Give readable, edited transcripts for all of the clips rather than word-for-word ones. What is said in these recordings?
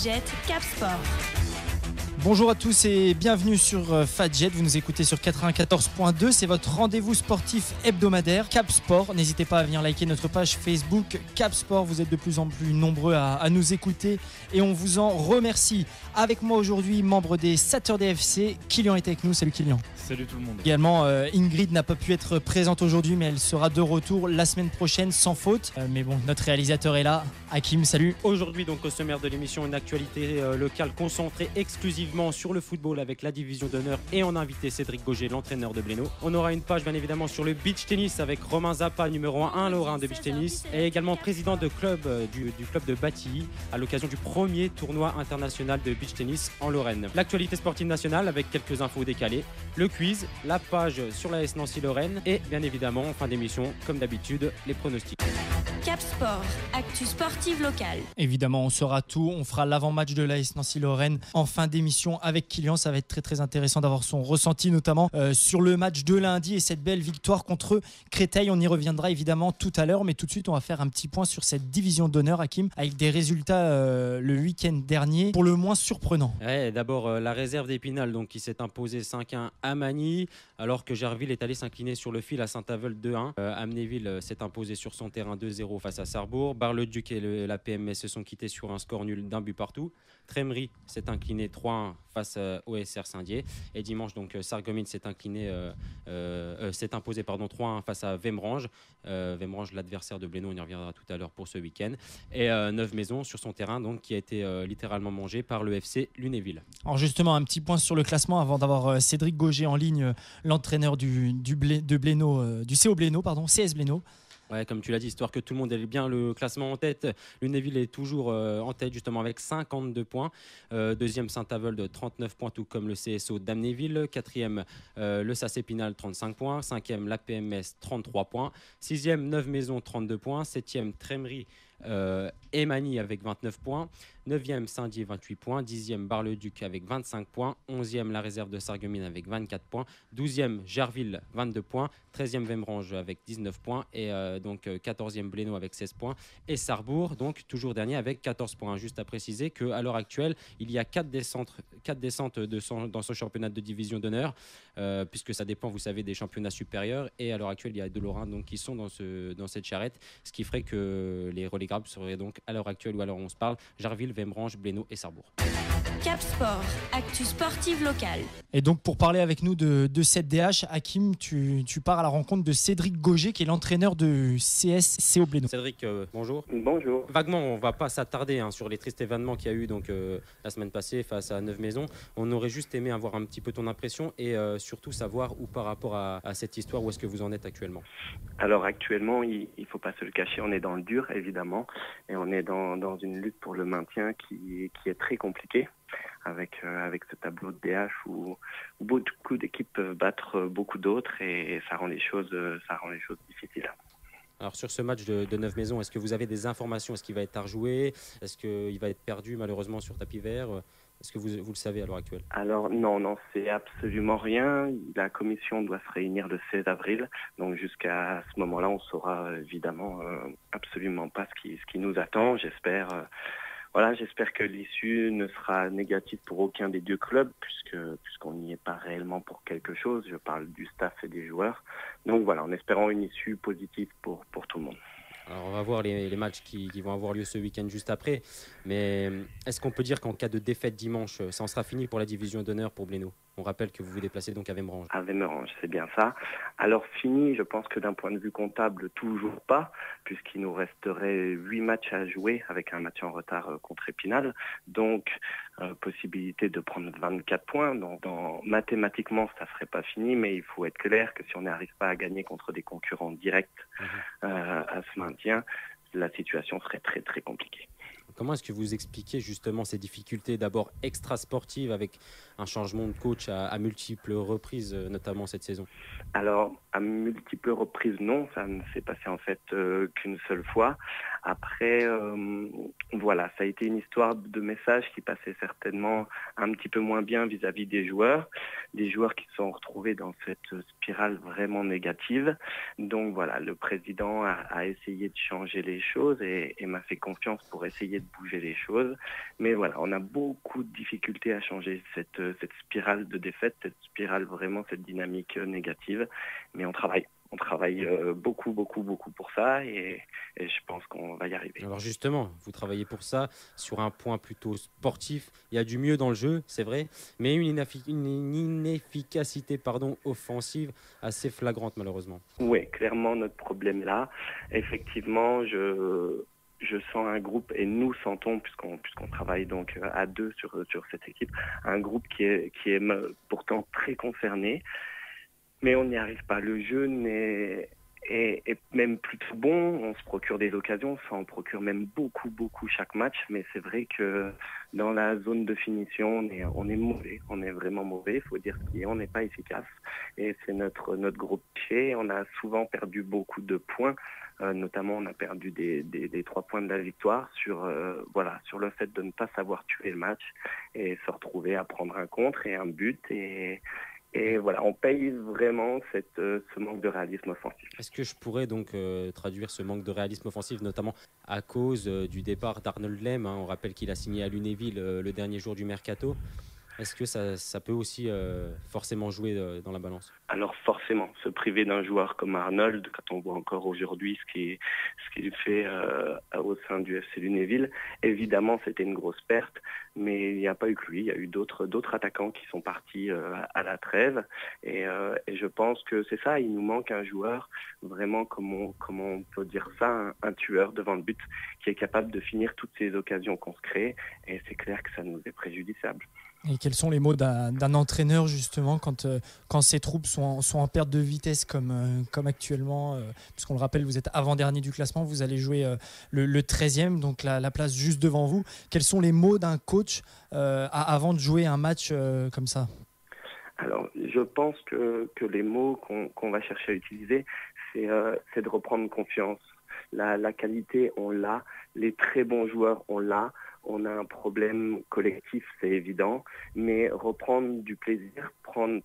Fadjet, Cap Sport. Bonjour à tous et bienvenue sur Fadjet, vous nous écoutez sur 94.2, c'est votre rendez-vous sportif hebdomadaire Cap Sport. N'hésitez pas à venir liker notre page Facebook Cap Sport, vous êtes de plus en plus nombreux à nous écouter et on vous en remercie. Avec moi aujourd'hui, membre des Saturday FC, Kylian est avec nous, salut Kylian. Salut tout le monde. Également, Ingrid n'a pas pu être présente aujourd'hui mais elle sera de retour la semaine prochaine sans faute. Mais bon, notre réalisateur est là, Hakim, salut. Aujourd'hui donc au sommaire de l'émission, une actualité locale concentrée exclusivement sur le football avec la division d'honneur et on a invité Cédric Gauger, l'entraîneur de Blénaud. On aura une page bien évidemment sur le beach tennis avec Romain Zappa, numéro 1 lorrain de beach tennis et également président de club, du club de Batilly à l'occasion du premier tournoi international de beach tennis en Lorraine. L'actualité sportive nationale avec quelques infos décalées, le quiz, la page sur la AS Nancy-Lorraine et bien évidemment en fin d'émission, comme d'habitude, les pronostics. Cap Sport, actu sportive locale. Évidemment, on saura tout. On fera l'avant-match de l'AS Nancy-Lorraine en fin d'émission avec Kylian. Ça va être très très intéressant d'avoir son ressenti, notamment sur le match de lundi et cette belle victoire contre Créteil. On y reviendra évidemment tout à l'heure, mais tout de suite, on va faire un petit point sur cette division d'honneur, Hakim, avec des résultats le week-end dernier, pour le moins surprenants. Ouais, d'abord, la réserve d'Épinal donc, qui s'est imposée 5-1 à Magny, alors que Gerville est allé s'incliner sur le fil à Saint-Avold 2-1. Amnéville s'est imposé sur son terrain 2-0 face à Sarrebourg. Bar-le-Duc et la PMS se sont quittés sur un score nul d'un but partout. Trémery s'est incliné 3-1 face au SR Saint-Dié. Et dimanche, donc, Sarreguemines s'est imposé 3-1 face à Vemrange. Vemrange, l'adversaire de Blénaud, on y reviendra tout à l'heure pour ce week-end. Et Neuve-Maisons sur son terrain, donc, qui a été littéralement mangé par le FC Lunéville. Alors justement, un petit point sur le classement avant d'avoir Cédric Gauger en ligne, l'entraîneur du CO Blénaud, CS Blénaud. Ouais, comme tu l'as dit, histoire que tout le monde ait bien le classement en tête. Lunéville est toujours en tête justement avec 52 points. Deuxième Saint-Avold 39 points, tout comme le CSO d'Amnéville. Quatrième le SAS Épinal 35 points. Cinquième la PMS 33 points. Sixième Neuve-Maisons 32 points. Septième Trémery et Magny avec 29 points. 9e Saint-Dié 28 points, 10e Bar-le-Duc avec 25 points, 11e la réserve de Sarreguemines avec 24 points, 12e Gerville 22 points, 13e Vemrange avec 19 points et donc 14e Blénaud avec 16 points et Sarrebourg donc toujours dernier avec 14 points. Juste à préciser qu'à l'heure actuelle il y a 4 descentes dans ce championnat de division d'honneur puisque ça dépend, vous savez, des championnats supérieurs et à l'heure actuelle il y a 2 Lorrains donc, qui sont dans cette charrette, ce qui ferait que les relégables seraient donc à l'heure actuelle ou à l'heure où on se parle Gerville, Vemrange, Blénaud et Sarrebourg. Cap Sport, actu sportive locale. Et donc pour parler avec nous de cette DH, Hakim, tu pars à la rencontre de Cédric Gauger qui est l'entraîneur de CO Blénaud. Cédric, bonjour. Bonjour. Vaguement, on ne va pas s'attarder sur les tristes événements qu'il y a eu donc, la semaine passée face à Neuve-Maisons. On aurait juste aimé avoir un petit peu ton impression et surtout savoir où par rapport à cette histoire, où est-ce que vous en êtes actuellement. Alors actuellement, il ne faut pas se le cacher, on est dans le dur évidemment et on est dans une lutte pour le maintien qui est très compliquée. Avec ce tableau de DH où beaucoup d'équipes peuvent battre beaucoup d'autres et ça rend les choses difficiles. Alors sur ce match de Neuve-Maisons, est-ce que vous avez des informations? Est-ce qu'il va être à rejouer? Est-ce qu'il va être perdu malheureusement sur tapis vert? Est-ce que vous le savez à l'heure actuelle? Alors non, c'est absolument rien. La commission doit se réunir le 16 avril. Donc jusqu'à ce moment-là, on saura évidemment absolument pas ce qui nous attend. J'espère que l'issue ne sera négative pour aucun des deux clubs, puisqu'on n'y est pas réellement pour quelque chose. Je parle du staff et des joueurs. Donc voilà, en espérant une issue positive pour tout le monde. Alors on va voir les matchs qui vont avoir lieu ce week-end juste après. Mais est-ce qu'on peut dire qu'en cas de défaite dimanche, ça en sera fini pour la division d'honneur pour Blénaud? On rappelle que vous vous déplacez donc à Vemrange. À Vemrange, c'est bien ça. Alors fini, je pense que d'un point de vue comptable, toujours pas, puisqu'il nous resterait 8 matchs à jouer avec un match en retard contre Épinal. Donc, possibilité de prendre 24 points. Donc, mathématiquement, ça serait pas fini, mais il faut être clair que si on n'arrive pas à gagner contre des concurrents directs à ce maintien, la situation serait très très compliquée. Comment est-ce que vous expliquez justement ces difficultés d'abord extra-sportives avec un changement de coach à multiples reprises, notamment cette saison? Alors, à multiples reprises, non, ça ne s'est passé en fait qu'une seule fois. Après, Voilà, ça a été une histoire de message qui passait certainement un petit peu moins bien vis-à-vis des joueurs qui se sont retrouvés dans cette spirale vraiment négative. Donc voilà, le président a essayé de changer les choses et m'a fait confiance pour essayer de bouger les choses. Mais voilà, on a beaucoup de difficultés à changer cette spirale de défaite, cette dynamique négative. Mais on travaille. On travaille beaucoup pour ça et je pense qu'on va y arriver. Alors justement, vous travaillez pour ça sur un point plutôt sportif. Il y a du mieux dans le jeu, c'est vrai, mais une inefficacité offensive assez flagrante malheureusement. Oui, clairement notre problème là. Effectivement, je sens un groupe et nous sentons, puisqu'on travaille donc à deux sur cette équipe, un groupe qui est pourtant très concerné. Mais on n'y arrive pas. Le jeu est même plutôt bon. On se procure des occasions. Ça en procure même beaucoup chaque match. Mais c'est vrai que dans la zone de finition, on est mauvais. On est vraiment mauvais. Il faut dire ce qui est. On n'est pas efficace. Et c'est notre gros péché. On a souvent perdu beaucoup de points. Notamment, on a perdu des 3 points de la victoire sur le fait de ne pas savoir tuer le match et se retrouver à prendre un contre et un but et voilà, on paye vraiment ce manque de réalisme offensif. Est-ce que je pourrais donc traduire ce manque de réalisme offensif, notamment à cause du départ d'Arnold Lem, On rappelle qu'il a signé à Lunéville le dernier jour du mercato. Est-ce que ça peut aussi forcément jouer dans la balance ? Alors forcément, se priver d'un joueur comme Arnold, quand on voit encore aujourd'hui ce qu'il fait au sein du FC Lunéville, évidemment c'était une grosse perte, mais il n'y a pas eu que lui, il y a eu d'autres attaquants qui sont partis à la trêve, et je pense que c'est ça, il nous manque un joueur, vraiment comment on peut dire ça, un tueur devant le but, qui est capable de finir toutes ces occasions qu'on se crée, et c'est clair que ça nous est préjudiciable. Et quels sont les mots d'un entraîneur justement quand ces troupes sont en perte de vitesse comme actuellement, puisqu'on le rappelle, vous êtes avant-dernier du classement, vous allez jouer le 13e, donc la place juste devant vous. Quels sont les mots d'un coach avant de jouer un match comme ça ? Alors, je pense que les mots qu'on va chercher à utiliser, c'est de reprendre confiance. La qualité, on l'a. Les très bons joueurs, on l'a. On a un problème collectif, c'est évident, mais reprendre du plaisir,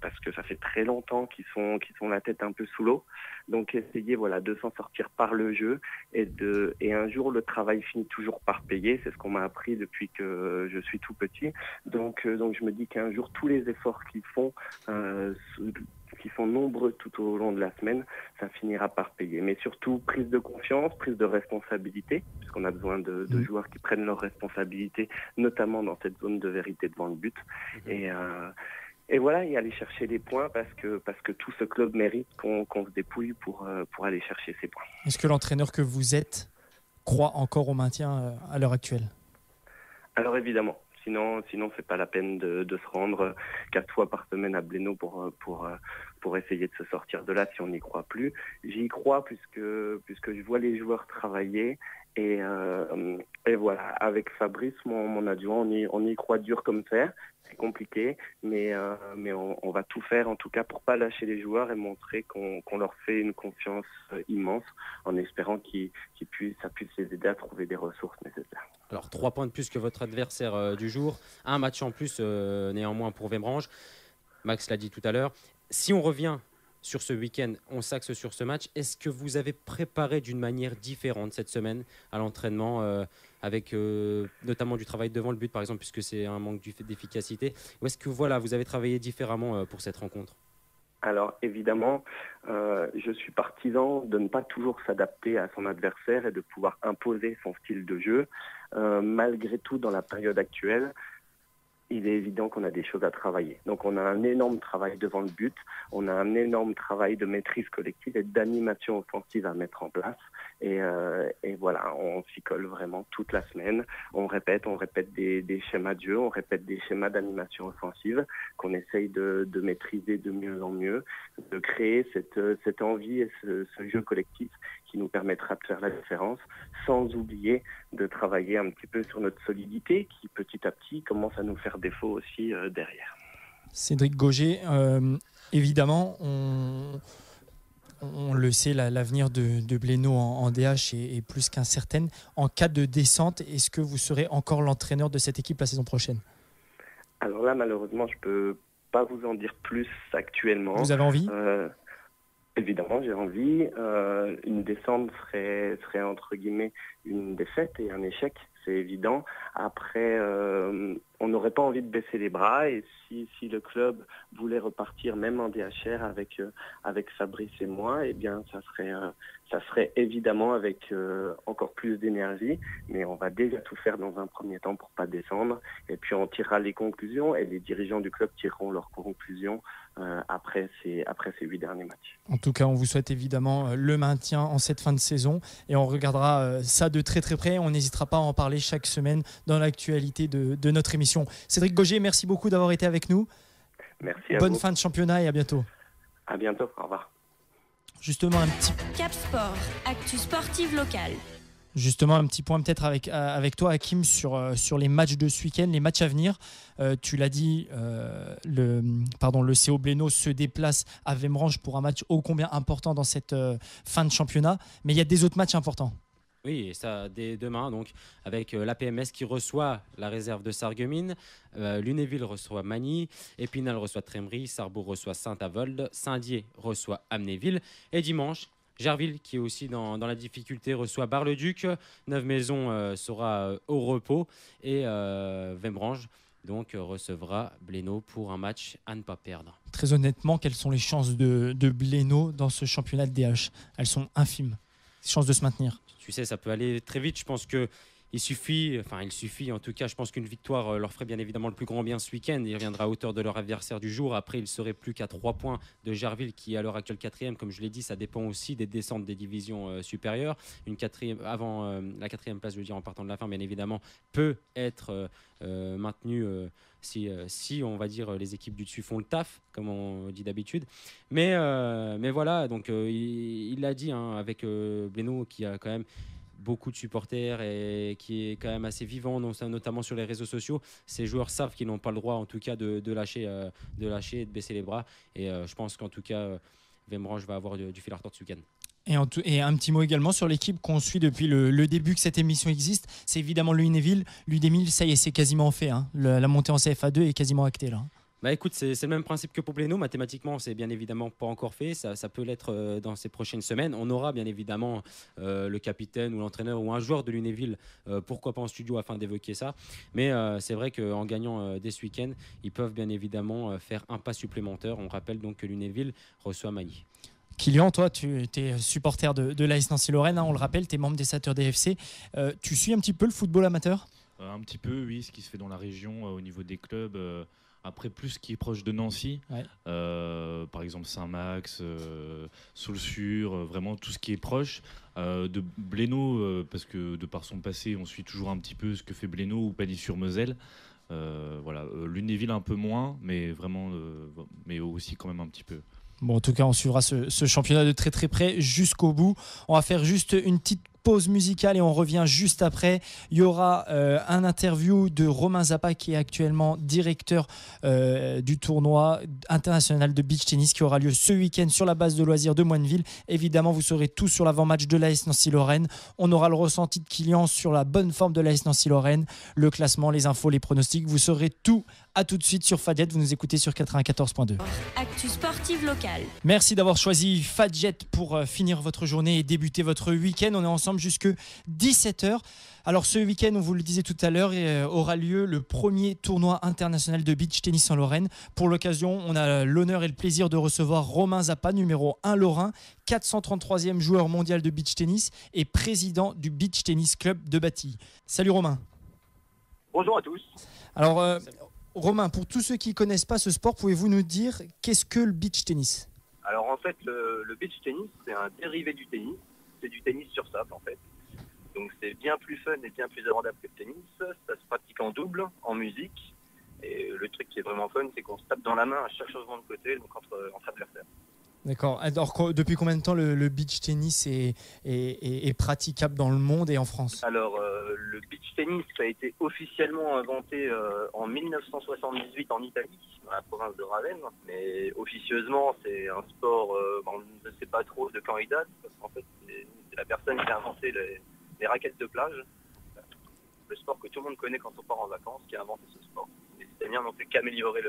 parce que ça fait très longtemps qu'ils sont la tête un peu sous l'eau, donc essayer de s'en sortir par le jeu et un jour le travail finit toujours par payer, c'est ce qu'on m'a appris depuis que je suis tout petit, donc je me dis qu'un jour tous les efforts qu'ils font qui sont nombreux tout au long de la semaine, ça finira par payer. Mais surtout, prise de confiance, prise de responsabilité, puisqu'on a besoin de joueurs qui prennent leurs responsabilités, notamment dans cette zone de vérité devant le but. Et voilà, et aller chercher des points parce que tout ce club mérite qu'on se dépouille pour aller chercher ces points. Est-ce que l'entraîneur que vous êtes croit encore au maintien à l'heure actuelle ? Alors évidemment. Sinon, c'est pas la peine de se rendre 4 fois par semaine à Blénaud pour essayer de se sortir de là si on n'y croit plus. J'y crois puisque je vois les joueurs travailler et voilà. Avec Fabrice, mon adjoint, on y croit dur comme fer. C'est compliqué, mais on va tout faire en tout cas pour pas lâcher les joueurs et montrer qu'on leur fait une confiance immense en espérant ça puisse les aider à trouver des ressources nécessaires. Alors 3 points de plus que votre adversaire du jour, un match en plus néanmoins pour Wembranche. Max l'a dit tout à l'heure. Si on revient sur ce week-end, on s'axe sur ce match. Est-ce que vous avez préparé d'une manière différente cette semaine à l'entraînement avec notamment du travail devant le but par exemple puisque c'est un manque d'efficacité, ou est-ce que vous avez travaillé différemment pour cette rencontre ? Alors évidemment, je suis partisan de ne pas toujours s'adapter à son adversaire et de pouvoir imposer son style de jeu. Malgré tout, dans la période actuelle, il est évident qu'on a des choses à travailler. Donc on a un énorme travail devant le but, on a un énorme travail de maîtrise collective et d'animation offensive à mettre en place. Et voilà, on s'y colle vraiment toute la semaine. On répète des schémas de jeu, on répète des schémas d'animation offensive qu'on essaye de maîtriser de mieux en mieux, de créer cette envie et ce jeu collectif qui nous permettra de faire la différence, sans oublier de travailler un petit peu sur notre solidité qui petit à petit commence à nous faire défaut aussi derrière. Cédric Gauger, évidemment, On le sait, l'avenir de Blénaud en DH est plus qu'incertaine. En cas de descente, est-ce que vous serez encore l'entraîneur de cette équipe la saison prochaine? Alors là, malheureusement, je peux pas vous en dire plus actuellement. Vous avez envie? Évidemment, j'ai envie. Une descente serait entre guillemets une défaite et un échec, c'est évident. Après, on n'aurait pas envie de baisser les bras, et si le club voulait repartir même en DHR avec Fabrice et moi, eh bien ça serait évidemment avec encore plus d'énergie, mais on va déjà tout faire dans un premier temps pour pas descendre, et puis on tirera les conclusions, et les dirigeants du club tireront leurs conclusions après ces 8 derniers matchs. En tout cas, on vous souhaite évidemment le maintien en cette fin de saison, et on regardera ça de très très près. On n'hésitera pas à en parler chaque semaine dans l'actualité de notre émission. Cédric Gauger, merci beaucoup d'avoir été avec nous. Merci à Bonne vous. fin de championnat et à bientôt. À bientôt, au revoir. Justement, un petit Cap Sport, actu sportive locale. Justement, un petit point peut-être avec toi, Hakim, sur les matchs de ce week-end, les matchs à venir. Tu l'as dit, le CO Blénaud se déplace à Vemrange pour un match ô combien important dans cette fin de championnat. Mais il y a des autres matchs importants. Oui, et ça dès demain, donc avec l'APMS qui reçoit la réserve de Sarreguemines, Lunéville reçoit Magny, Épinal reçoit Trémery, Sarrebourg reçoit Saint-Avold, Saint-Dié reçoit Amnéville, et dimanche, Gerville, qui est aussi dans la difficulté, reçoit Bar-le-Duc, Neuve-Maisons sera au repos, et Vemrange donc recevra Blénaud pour un match à ne pas perdre. Très honnêtement, quelles sont les chances de Blénaud dans ce championnat de DH? Elles sont infimes, les chances de se maintenir. Tu sais, ça peut aller très vite. Je pense qu'il suffit, en tout cas, je pense qu'une victoire leur ferait bien évidemment le plus grand bien ce week-end. Ils reviendraient à hauteur de leur adversaire du jour. Après, ils ne seraient plus qu'à 3 points de Gerville, qui est à l'heure actuelle 4e. Comme je l'ai dit, ça dépend aussi des descentes des divisions supérieures. Une 4e, avant la 4e place, je veux dire, en partant de la fin, bien évidemment, peut être maintenue si, on va dire, les équipes du dessus font le taf, comme on dit d'habitude. Mais voilà, donc il l'a dit, hein, avec Blénaud, qui a quand même beaucoup de supporters et qui est quand même assez vivant, notamment sur les réseaux sociaux. Ces joueurs savent qu'ils n'ont pas le droit, en tout cas, de lâcher, de baisser les bras. Et je pense qu'en tout cas, Vemrange va avoir du fil à retordre ce week-end. Et un petit mot également sur l'équipe qu'on suit depuis le début que cette émission existe. C'est évidemment le Lunéville. L'Udémile, ça y est, c'est quasiment fait. Hein. La montée en CFA2 est quasiment actée là. Bah écoute, c'est le même principe que pour Blénaud. Mathématiquement, c'est bien évidemment pas encore fait. Ça peut l'être dans ces prochaines semaines. On aura bien évidemment le capitaine ou l'entraîneur ou un joueur de Lunéville, pourquoi pas en studio, afin d'évoquer ça. Mais c'est vrai qu'en gagnant dès ce week-end, ils peuvent bien évidemment faire un pas supplémentaire. On rappelle donc que Lunéville reçoit Magny. Kylian, toi, tu es supporter de l'AS Nancy-Lorraine, hein, on le rappelle, tu es membre des Sateurs DFC. Tu suis un petit peu le football amateur? Un petit peu, oui, ce qui se fait dans la région au niveau des clubs. Après, plus ce qui est proche de Nancy, ouais. Par exemple Saint-Max, Saulsure, vraiment tout ce qui est proche. De Blénaud, parce que de par son passé, on suit toujours un petit peu ce que fait Blénaud ou Pagny-sur-Moselle. Voilà, Lunéville un peu moins, mais vraiment, mais aussi quand même un petit peu. Bon, en tout cas, on suivra ce championnat de très très près jusqu'au bout. On va faire juste une petite pause musicale et on revient juste après. Il y aura un interview de Romain Zappa, qui est actuellement directeur du tournoi international de beach tennis qui aura lieu ce week-end sur la base de loisirs de Moineville. Évidemment, vous saurez tout sur l'avant-match de l'AS Nancy-Lorraine. On aura le ressenti de Kylian sur la bonne forme de l'AS Nancy-Lorraine, le classement, les infos, les pronostics. Vous saurez tout. À tout de suite sur Fadjet, vous nous écoutez sur 94.2. Actu sportive locale. Merci d'avoir choisi Fadjet pour finir votre journée et débuter votre week-end. On est ensemble jusque 17h. Alors ce week-end, on vous le disait tout à l'heure, aura lieu le premier tournoi international de beach tennis en Lorraine. Pour l'occasion, on a l'honneur et le plaisir de recevoir Romain Zappa, numéro 1 Lorrain, 433e joueur mondial de beach tennis et président du Beach Tennis Club de Batilly. Salut Romain. Bonjour à tous. Alors Romain, pour tous ceux qui ne connaissent pas ce sport, pouvez-vous nous dire qu'est-ce que le beach tennis? Alors en fait, le beach tennis, c'est un dérivé du tennis. C'est du tennis sur sable en fait. Donc c'est bien plus fun et bien plus abordable que le tennis. Ça se pratique en double, en musique. Et le truc qui est vraiment fun, c'est qu'on se tape dans la main à chaque changement de côté, donc entre adversaires. D'accord. Alors depuis combien de temps le beach tennis est praticable dans le monde et en France? Alors le beach tennis a été officiellement inventé en 1978 en Italie, dans la province de Ravenne. Mais officieusement, c'est un sport, on ne sait pas trop de quand il date, parce qu'en fait, c'est la personne qui a inventé les raquettes de plage. Le sport que tout le monde connaît quand on part en vacances, qui a inventé ce sport. Les Italiens n'ont fait qu'améliorer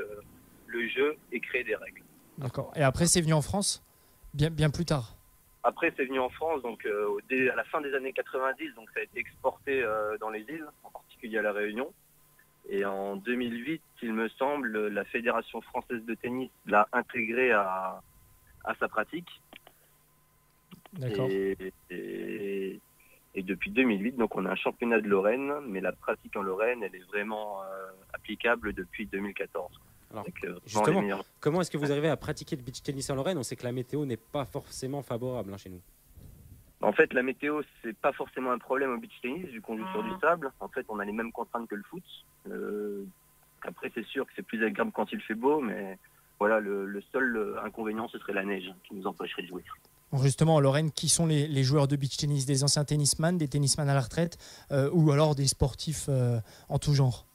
le jeu et créer des règles. D'accord. Et après, c'est venu en France bien plus tard. Après, c'est venu en France, donc à la fin des années 90, donc ça a été exporté dans les îles, en particulier à La Réunion. Et en 2008, il me semble, la Fédération française de tennis l'a intégré à sa pratique. D'accord. Et depuis 2008, donc on a un championnat de Lorraine, mais la pratique en Lorraine, elle est vraiment applicable depuis 2014. Alors, Donc, justement, comment est-ce que vous arrivez à pratiquer le beach tennis en Lorraine? On sait que la météo n'est pas forcément favorable chez nous. En fait, la météo, c'est pas forcément un problème au beach tennis, vu qu'on joue sur du sable. En fait, on a les mêmes contraintes que le foot. Après, c'est sûr que c'est plus agréable quand il fait beau, mais voilà, le seul inconvénient, ce serait la neige qui nous empêcherait de jouer. Bon, justement, en Lorraine, qui sont les joueurs de beach tennis? Des anciens tennisman, des tennisman à la retraite, ou alors des sportifs en tout genre?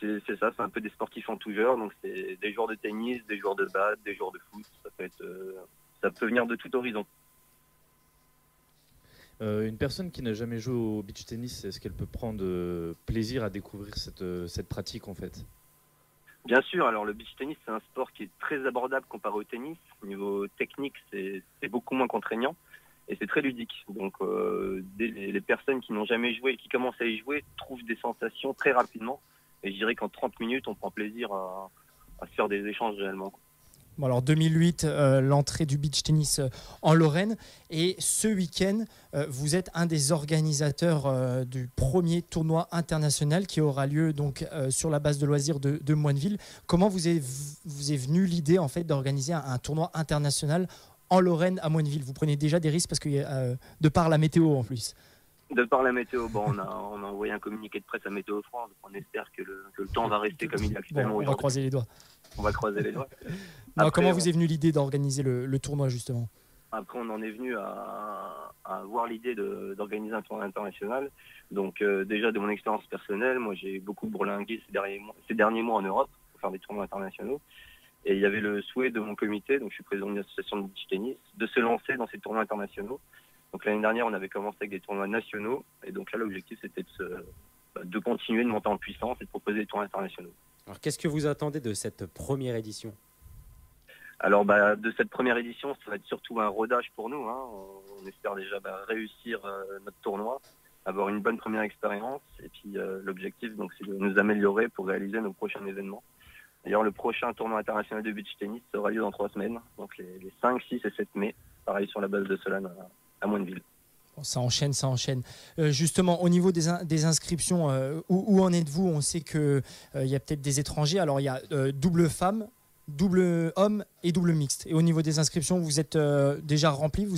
C'est ça, c'est un peu des sportifs en tout genre. Donc, c'est des joueurs de tennis, des joueurs de bad, des joueurs de foot. Ça peut venir de tout horizon. Une personne qui n'a jamais joué au beach tennis, est-ce qu'elle peut prendre plaisir à découvrir cette pratique en fait? Bien sûr, alors le beach tennis, c'est un sport qui est très abordable comparé au tennis. Au niveau technique, c'est beaucoup moins contraignant et c'est très ludique. Donc les personnes qui n'ont jamais joué et qui commencent à y jouer trouvent des sensations très rapidement. Et je dirais qu'en 30 minutes, on prend plaisir à se faire des échanges réellement. Bon, alors 2008, l'entrée du beach tennis en Lorraine. Et ce week-end, vous êtes un des organisateurs du premier tournoi international qui aura lieu donc, sur la base de loisirs de Moineville. Comment vous est venue l'idée en fait, d'organiser un tournoi international en Lorraine à Moineville? Vous prenez déjà des risques parce que de par la météo en plus. De par la météo, on a envoyé un communiqué de presse à Météo France. On espère que le temps va rester comme il est actuellement. Bon, on va croiser les doigts. On va croiser les doigts. Non, comment vous est venue l'idée d'organiser le tournoi justement? Après, on en est venu à avoir l'idée d'organiser un tournoi international. Donc déjà, de mon expérience personnelle, moi j'ai beaucoup bourlingué ces derniers mois en Europe pour faire des tournois internationaux. Et il y avait le souhait de mon comité, donc je suis président d'une association de beach tennis, de se lancer dans ces tournois internationaux. Donc l'année dernière, on avait commencé avec des tournois nationaux. Et donc là, l'objectif, c'était de continuer de monter en puissance et de proposer des tournois internationaux. Alors qu'est-ce que vous attendez de cette première édition? Alors de cette première édition, ça va être surtout un rodage pour nous. On espère déjà réussir notre tournoi, avoir une bonne première expérience. Et puis l'objectif, donc, c'est de nous améliorer pour réaliser nos prochains événements. D'ailleurs, le prochain tournoi international de beach tennis aura lieu dans 3 semaines, donc les 5, 6 et 7 mai, pareil sur la base de Solane à Moineville. Bon, ça enchaîne. Justement, au niveau des inscriptions, où en êtes-vous? On sait qu'il y a peut-être des étrangers. Alors, il y a double femme, double homme et double mixte. Et au niveau des inscriptions, vous êtes déjà rempli?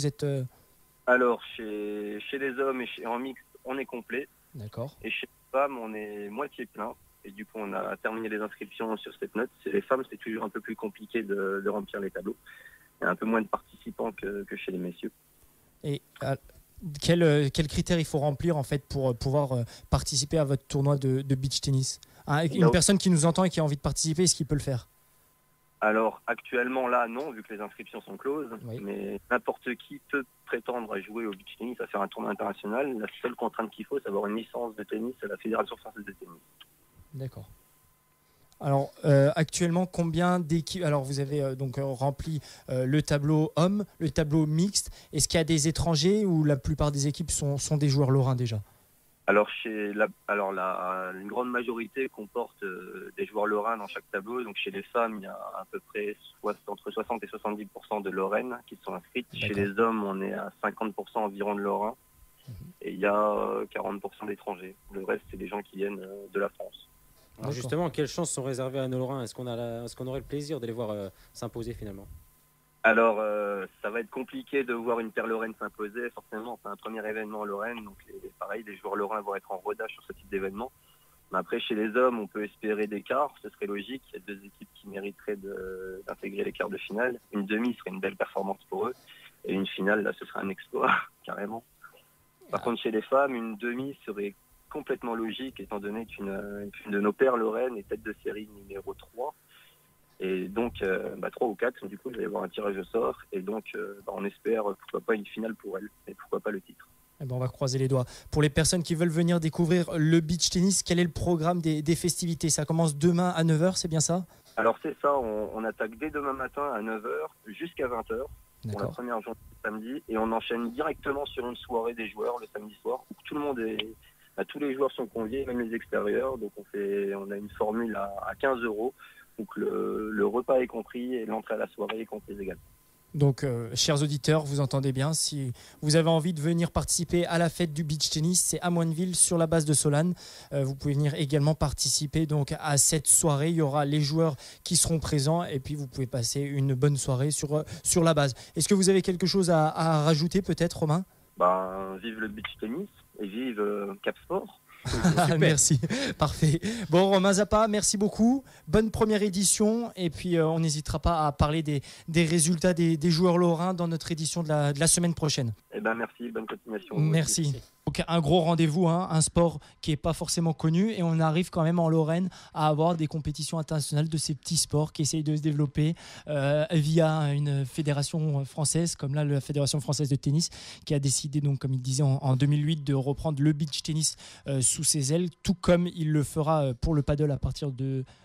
Alors, chez les hommes et en mixte, on est complet. D'accord. Et chez les femmes, on est moitié plein. Et du coup, on a terminé les inscriptions sur cette note. Chez les femmes, c'est toujours un peu plus compliqué de remplir les tableaux. Il y a un peu moins de participants que chez les messieurs. Et quels critères il faut remplir en fait pour pouvoir participer à votre tournoi de beach tennis? Une personne qui nous entend et qui a envie de participer, est-ce qu'il peut le faire? Alors actuellement là non, vu que les inscriptions sont closes, oui. Mais n'importe qui peut prétendre à jouer au beach tennis, à faire un tournoi international. La seule contrainte qu'il faut, c'est avoir une licence de tennis à la Fédération française de tennis. D'accord. Alors actuellement, combien d'équipes? Alors vous avez donc rempli le tableau homme, le tableau mixte. Est-ce qu'il y a des étrangers ou la plupart des équipes sont des joueurs lorrains déjà? Alors une grande majorité comporte des joueurs lorrains dans chaque tableau. Donc chez les femmes, il y a à peu près entre 60 et 70% de Lorraine qui sont inscrites. Chez les hommes, on est à 50% environ de Lorrains. Et il y a 40% d'étrangers. Le reste, c'est des gens qui viennent de la France. Alors justement, quelles chances sont réservées à nos Lorrains? Est-ce qu'on aurait le plaisir de les voir s'imposer finalement? Alors, ça va être compliqué de voir une paire lorraine s'imposer. Forcément, c'est un premier événement en Lorraine. Donc, les joueurs lorrains vont être en rodage sur ce type d'événement. Mais après, chez les hommes, on peut espérer des quarts. Ce serait logique. Il y a 2 équipes qui mériteraient d'intégrer les quarts de finale. Une demi serait une belle performance pour eux. Et une finale, là, ce serait un exploit, carrément. Par contre, chez les femmes, une demi serait complètement logique étant donné qu'une de nos paires, Lorraine, est tête de série numéro 3. Et donc 3 ou 4, du coup il va y avoir un tirage au sort et donc on espère pourquoi pas une finale pour elle et pourquoi pas le titre. Eh ben, on va croiser les doigts. Pour les personnes qui veulent venir découvrir le beach tennis, quel est le programme des festivités? Ça commence demain à 9h, c'est bien ça? Alors c'est ça, on attaque dès demain matin à 9h jusqu'à 20h pour la première journée du samedi et on enchaîne directement sur une soirée des joueurs le samedi soir où tout le monde tous les joueurs sont conviés, même les extérieurs. Donc on a une formule à 15 €. Donc le repas est compris et l'entrée à la soirée est comprise également. Donc, chers auditeurs, vous entendez bien, si vous avez envie de venir participer à la fête du beach tennis, c'est à Moineville sur la base de Solane. Vous pouvez venir également participer donc, à cette soirée. Il y aura les joueurs qui seront présents et puis vous pouvez passer une bonne soirée sur la base. Est-ce que vous avez quelque chose à rajouter peut-être, Romain? Vive le beach tennis et vive Cap Sport. Merci, parfait. Bon, Romain Zappa, merci beaucoup. Bonne première édition et puis on n'hésitera pas à parler des résultats des joueurs lorrains dans notre édition de la semaine prochaine. Merci, bonne continuation. Merci. Donc un gros rendez-vous, un sport qui n'est pas forcément connu et on arrive quand même en Lorraine à avoir des compétitions internationales de ces petits sports qui essayent de se développer via une fédération française comme là la Fédération française de tennis qui a décidé donc comme il disait en 2008 de reprendre le beach tennis sous ses ailes, tout comme il le fera pour le paddle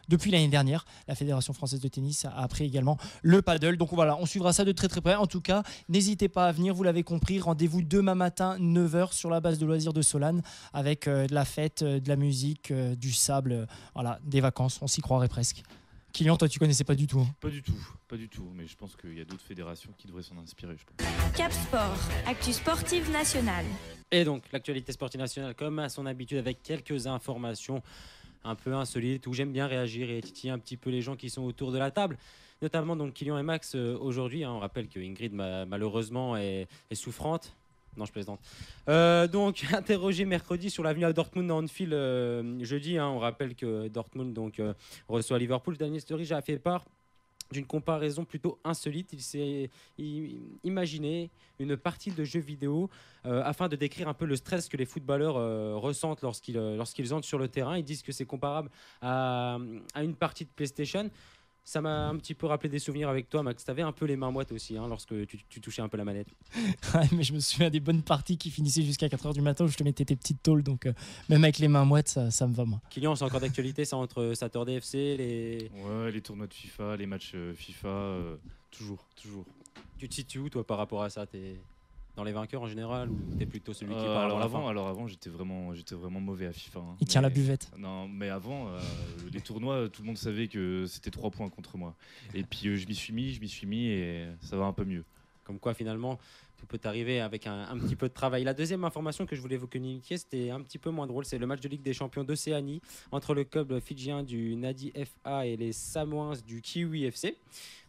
depuis l'année dernière. La Fédération française de tennis a pris également le paddle. Donc voilà, on suivra ça de très très près. En tout cas, n'hésitez pas à venir, vous l'avez compris, rendez-vous demain matin 9h sur la base de loisirs de Solane avec de la fête, de la musique, du sable, voilà, des vacances, on s'y croirait presque. Kylian, toi tu connaissais pas du tout? Pas du tout, mais je pense qu'il y a d'autres fédérations qui devraient s'en inspirer, je pense. Cap Sport, actu sportive nationale. Et donc l'actualité sportive nationale comme à son habitude avec quelques informations un peu insolites où j'aime bien réagir et titiller un petit peu les gens qui sont autour de la table. Notamment donc Kylian et Max aujourd'hui. On rappelle que Ingrid malheureusement est souffrante. Non, je plaisante. Donc, interrogé mercredi sur l'avenir de Dortmund à Anfield jeudi. On rappelle que Dortmund reçoit Liverpool. Daniel Sturridge a fait part d'une comparaison plutôt insolite. Il s'est imaginé une partie de jeux vidéo afin de décrire un peu le stress que les footballeurs ressentent lorsqu'ils entrent sur le terrain. Ils disent que c'est comparable à une partie de PlayStation. Ça m'a un petit peu rappelé des souvenirs avec toi, Max. Tu avais un peu les mains moites aussi lorsque tu touchais un peu la manette. Ouais, mais je me souviens des bonnes parties qui finissaient jusqu'à 4h du matin où je te mettais tes petites tôles. Donc même avec les mains moites, ça me va, moi. Kylian, c'est encore d'actualité, ça, entre Saturday FC, les tournois de FIFA, les matchs FIFA, toujours. Tu te situes où, toi, par rapport à ça? T'es dans les vainqueurs en général ou t'es plutôt celui qui parle alors avant j'étais vraiment mauvais à FIFA. Il tient la buvette. Non, mais avant les tournois, tout le monde savait que c'était 3 points contre moi. Et puis je m'y suis mis et ça va un peu mieux. Comme quoi finalement tout peut arriver avec un petit peu de travail. La deuxième information que je voulais vous communiquer, c'était un petit peu moins drôle, c'est le match de Ligue des Champions d'Océanie entre le club fidjien du Nadi FA et les Samoans du Kiwi FC.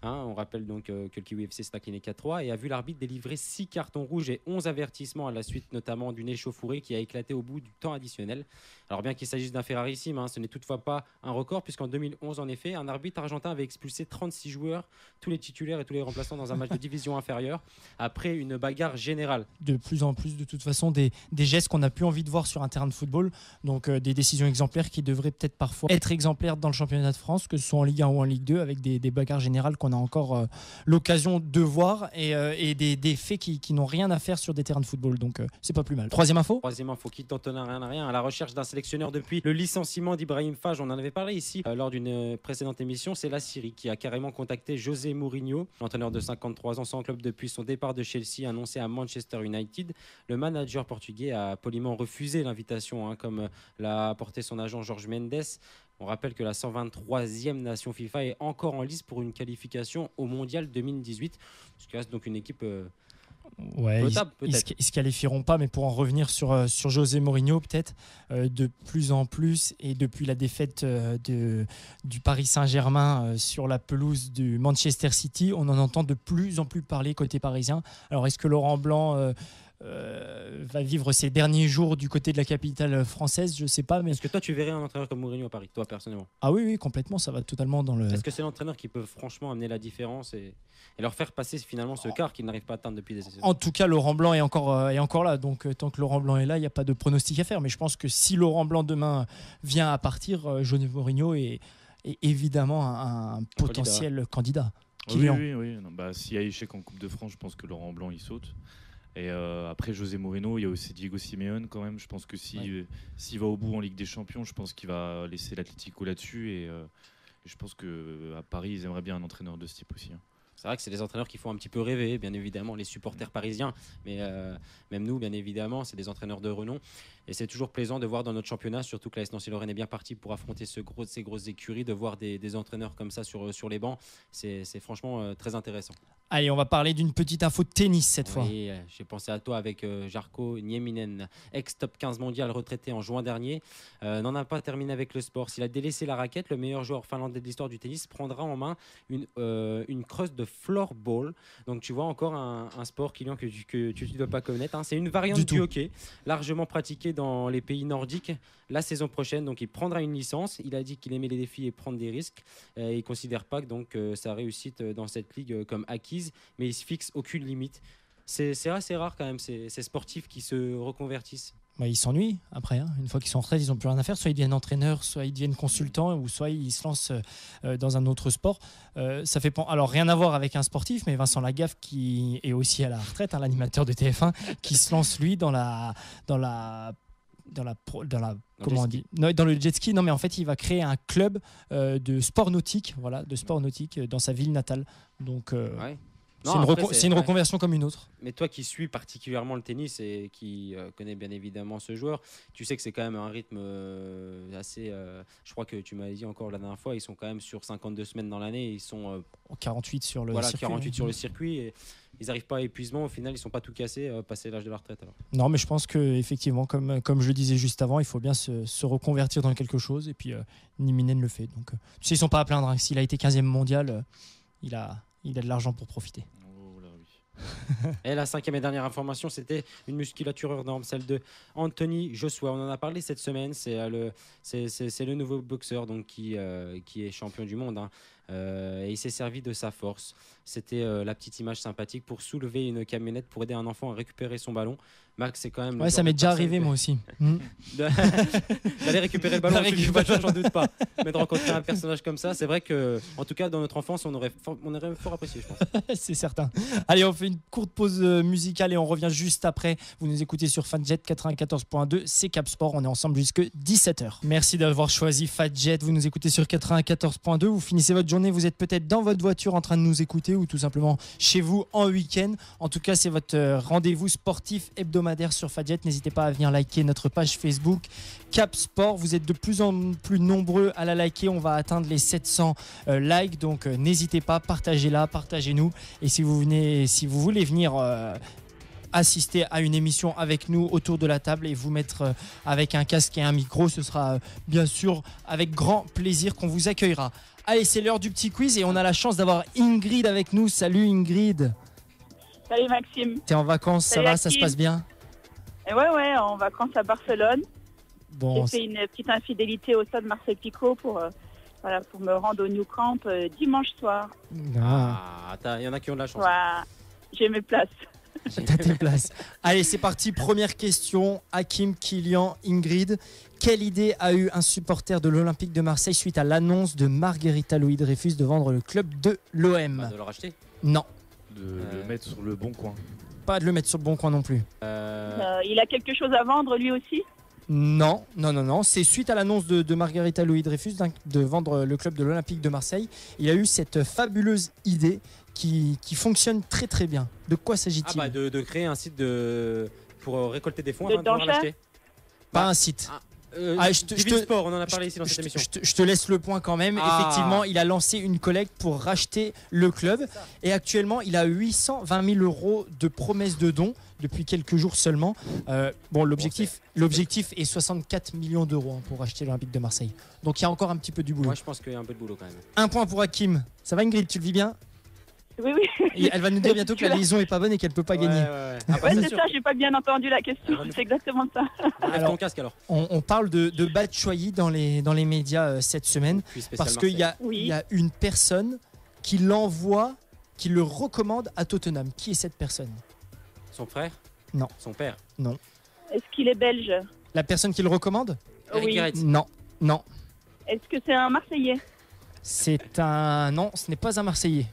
On rappelle donc que le Kiwi FC s'est incliné 4-3 et a vu l'arbitre délivrer 6 cartons rouges et 11 avertissements à la suite notamment d'une échauffourée qui a éclaté au bout du temps additionnel. Alors bien qu'il s'agisse d'un fait rarissime, ce n'est toutefois pas un record puisqu'en 2011 en effet, un arbitre argentin avait expulsé 36 joueurs, tous les titulaires et tous les remplaçants dans un match de division inférieure après une bagarre générale. De plus en plus de toute façon des gestes qu'on n'a plus envie de voir sur un terrain de football, donc des décisions exemplaires qui devraient peut-être parfois être exemplaires dans le championnat de France, que ce soit en Ligue 1 ou en Ligue 2, avec des bagarres générales qu'on a encore l'occasion de voir et des faits qui n'ont rien à faire sur des terrains de football, donc c'est pas plus mal. Troisième info, qui tente rien à rien, à la recherche d'un sélectionneur depuis le licenciement d'Ibrahim Fage. On en avait parlé ici lors d'une précédente émission. C'est la Syrie qui a carrément contacté José Mourinho, l'entraîneur de 53 ans sans club depuis son départ de Chelsea annoncé à Manchester United. Le manager portugais a poliment refusé l'invitation, comme l'a apporté son agent Jorge Mendes. On rappelle que la 123e nation FIFA est encore en lice pour une qualification au Mondial 2018, ce qui reste donc une équipe potable, ils se qualifieront pas, mais pour en revenir sur José Mourinho, peut-être de plus en plus, et depuis la défaite du Paris Saint-Germain sur la pelouse du Manchester City, on en entend de plus en plus parler côté parisien. Alors est-ce que Laurent Blanc va vivre ses derniers jours du côté de la capitale française, je sais pas. Mais... Est-ce que toi, tu verrais un entraîneur comme Mourinho à Paris, toi personnellement? Ah oui, complètement, ça va totalement dans le... Est-ce que c'est l'entraîneur qui peut franchement amener la différence et leur faire passer finalement ce quart qu'ils n'arrivent pas à atteindre depuis des saisons? En tout cas, Laurent Blanc est encore là, donc tant que Laurent Blanc est là, il n'y a pas de pronostic à faire. Mais je pense que si Laurent Blanc demain vient à partir, José Mourinho est évidemment un potentiel candidat. Oui. Non, s'il y a échec en Coupe de France, je pense que Laurent Blanc il saute. Et après José Mourinho, il y a aussi Diego Simeone quand même. Je pense que s'il va au bout en Ligue des Champions, je pense qu'il va laisser l'Atlético là-dessus. Et je pense qu'à Paris, ils aimeraient bien un entraîneur de ce type aussi. C'est vrai que c'est des entraîneurs qui font un petit peu rêver, bien évidemment, les supporters parisiens, mais même nous, bien évidemment, c'est des entraîneurs de renom. Et c'est toujours plaisant de voir dans notre championnat, surtout que l'AS Nancy-Lorraine est bien parti pour affronter ces grosses écuries, de voir des entraîneurs comme ça sur les bancs. C'est franchement très intéressant. Allez, on va parler d'une petite info de tennis cette fois. Oui, j'ai pensé à toi avec Jarkko Nieminen, ex-top 15 mondial retraité en juin dernier. N'en a pas terminé avec le sport. S'il a délaissé la raquette, le meilleur joueur finlandais de l'histoire du tennis prendra en main une crosse de floorball. Donc tu vois encore un sport, Kylian, que tu ne dois pas connaître. Hein. C'est une variante du hockey, largement pratiquée dans les pays nordiques la saison prochaine. Donc il prendra une licence. Il a dit qu'il aimait les défis et prendre des risques. Il ne considère pas que sa réussite dans cette ligue comme acquise, mais il ne se fixe aucune limite. C'est assez rare quand même ces sportifs qui se reconvertissent. Ils s'ennuient après, hein. Une fois qu'ils sont en retraite, ils n'ont plus rien à faire. Soit ils deviennent entraîneurs, soit ils deviennent consultants, ou soit ils se lancent dans un autre sport. Ça fait alors rien à voir avec un sportif, mais Vincent Lagaffe, qui est aussi à la retraite, hein, l'animateur de TF1, qui se lance lui dans comment on dit, non, dans le jet ski. Non, mais en fait, il va créer un club de sport nautique, dans sa ville natale. Donc. Ouais. C'est une reconversion comme une autre. Mais toi qui suis particulièrement le tennis et qui connais bien évidemment ce joueur, tu sais que c'est quand même un rythme assez... je crois que tu m'avais dit encore la dernière fois, ils sont quand même sur 52 semaines dans l'année. Ils sont 48 sur le circuit. 48 sur le circuit. Et ils n'arrivent pas à épuisement. Au final, ils ne sont pas tout cassés passé l'âge de la retraite. Alors. Non, mais je pense qu'effectivement, comme je le disais juste avant, il faut bien se reconvertir dans quelque chose. Et puis, Nieminen le fait. Donc, tu sais, ils ne sont pas à plaindre. Hein. S'il a été 15e mondial, il a de l'argent pour profiter. Oh là oui. Et la cinquième et dernière information, c'était une musculature hors norme, celle de Anthony Joshua. On en a parlé cette semaine. C'est le nouveau boxeur donc, qui est champion du monde. Hein. Et il s'est servi de sa force. C'était la petite image sympathique pour soulever une camionnette pour aider un enfant à récupérer son ballon. Max, c'est quand même. Ouais, ça m'est déjà arrivé moi aussi. D'aller récupérer le ballon ensuite du voiture, j'en doute pas. Mais de rencontrer un personnage comme ça, c'est vrai que, en tout cas, dans notre enfance, on aurait fort apprécié, je pense. C'est certain. Allez, on fait une courte pause musicale et on revient juste après. Vous nous écoutez sur Fadjet 94.2, c'est Cap Sport. On est ensemble jusque 17h. Merci d'avoir choisi Fadjet. Vous nous écoutez sur 94.2. Vous finissez votre journée, vous êtes peut-être dans votre voiture en train de nous écouter ou tout simplement chez vous en week-end. En tout cas, c'est votre rendez-vous sportif hebdomadaire sur Fadjet. N'hésitez pas à venir liker notre page Facebook Cap Sport. Vous êtes de plus en plus nombreux à la liker. On va atteindre les 700 likes. Donc n'hésitez pas, partagez-la, partagez-nous. Et si vous voulez venir assister à une émission avec nous autour de la table et vous mettre avec un casque et un micro, ce sera bien sûr avec grand plaisir qu'on vous accueillera. Allez, c'est l'heure du petit quiz et on a la chance d'avoir Ingrid avec nous. Salut Ingrid. Salut Maxime. T'es en vacances, Salut ça va, Maxime. ça se passe bien? Ouais, en vacances à Barcelone. Bon, j'ai fait une petite infidélité au stade Marcel Picot pour me rendre au New Camp dimanche soir. Il y en a qui ont de la chance. Ouais, j'ai mes places. T'as tes places. Allez, c'est parti. Première question. Hakim, Kylian, Ingrid. Quelle idée a eu un supporter de l'Olympique de Marseille suite à l'annonce de Margherita Louis-Dreyfus de vendre le club de l'OM? De le racheter? Non. De le mettre sur le bon coin. Pas de le mettre sur le bon coin non plus. Il a quelque chose à vendre lui aussi? Non. C'est suite à l'annonce de Margherita Louis-Dreyfus de vendre le club de l'Olympique de Marseille. Il a eu cette fabuleuse idée qui fonctionne très très bien. De quoi s'agit-il? De créer un site pour récolter des fonds de avant de pouvoir l'acheter. Pas un site. Sport, on en a parlé ici dans cette émission. Je te laisse le point quand même. Effectivement, il a lancé une collecte pour racheter le club. Et actuellement, il a 820 000 € de promesses de dons depuis quelques jours seulement. L'objectif est 64 millions d'euros pour racheter l'Olympique de Marseille. Donc il y a encore un petit peu du boulot. Moi, je pense qu'il y a un peu de boulot quand même. Un point pour Hakim. Ça va Ingrid, tu le vis bien? Oui, oui. Et elle va nous dire bientôt que la liaison est pas bonne et qu'elle peut pas gagner. Ah, bah, Ouais, c'est c'est sûr. ça, j'ai pas bien entendu la question. Ah, C'est exactement ça. Enlève Alors, ton casque alors. On parle de Batshuayi dans les médias cette semaine Puis spécial parce qu'il y a, Oui. il y a une personne qui l'envoie, qui le recommande à Tottenham. Qui est cette personne? Son frère? Non. Son père? Est-ce qu'il est belge? La personne qui le recommande? Eric Oui. Garrett. Non, non. Est-ce que c'est un Marseillais? C'est un non, ce n'est pas un Marseillais.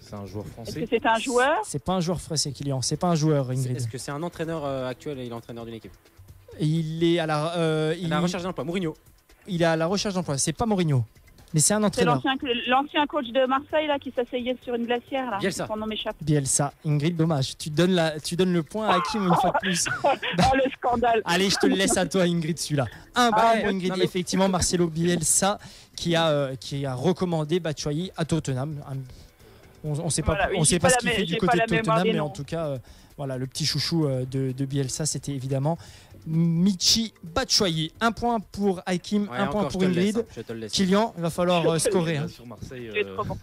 C'est un joueur Est-ce français. que c'est un joueur? C'est pas un joueur français, Kylian. C'est pas un joueur, Ingrid. Est-ce que c'est un entraîneur actuel et il est entraîneur d'une équipe? Il est à la, La recherche d'emploi, Mourinho. il est à la recherche d'emploi. C'est pas Mourinho, mais c'est un C'est entraîneur. l'ancien coach de Marseille là, qui s'asseyait sur une glacière. Là. Bielsa. Son nom m'échappe. Bielsa. Ingrid, dommage. Tu donnes le point à Hakim une fois de plus. Oh, le scandale. Allez, je te le laisse à toi, Ingrid, celui-là. Un point ouais. pour Ingrid. Non, mais- Effectivement, Marcelo Bielsa qui a recommandé Batshuayi à Tottenham. On ne sait pas, Voilà, oui, on sait j'ai pas pas ce la qu'il mé- fait du j'ai côté pas de la mémoire Tottenham, des mais en noms. tout cas, voilà, le petit chouchou de Bielsa, c'était évidemment Michy Batshuayi. Un point pour Hakim, Ouais, un point encore, pour je te le laisse, Ingrid. hein, je te le laisse. Kylian, il va falloir scorer. hein. Sur Marseille, Tu es trop bon.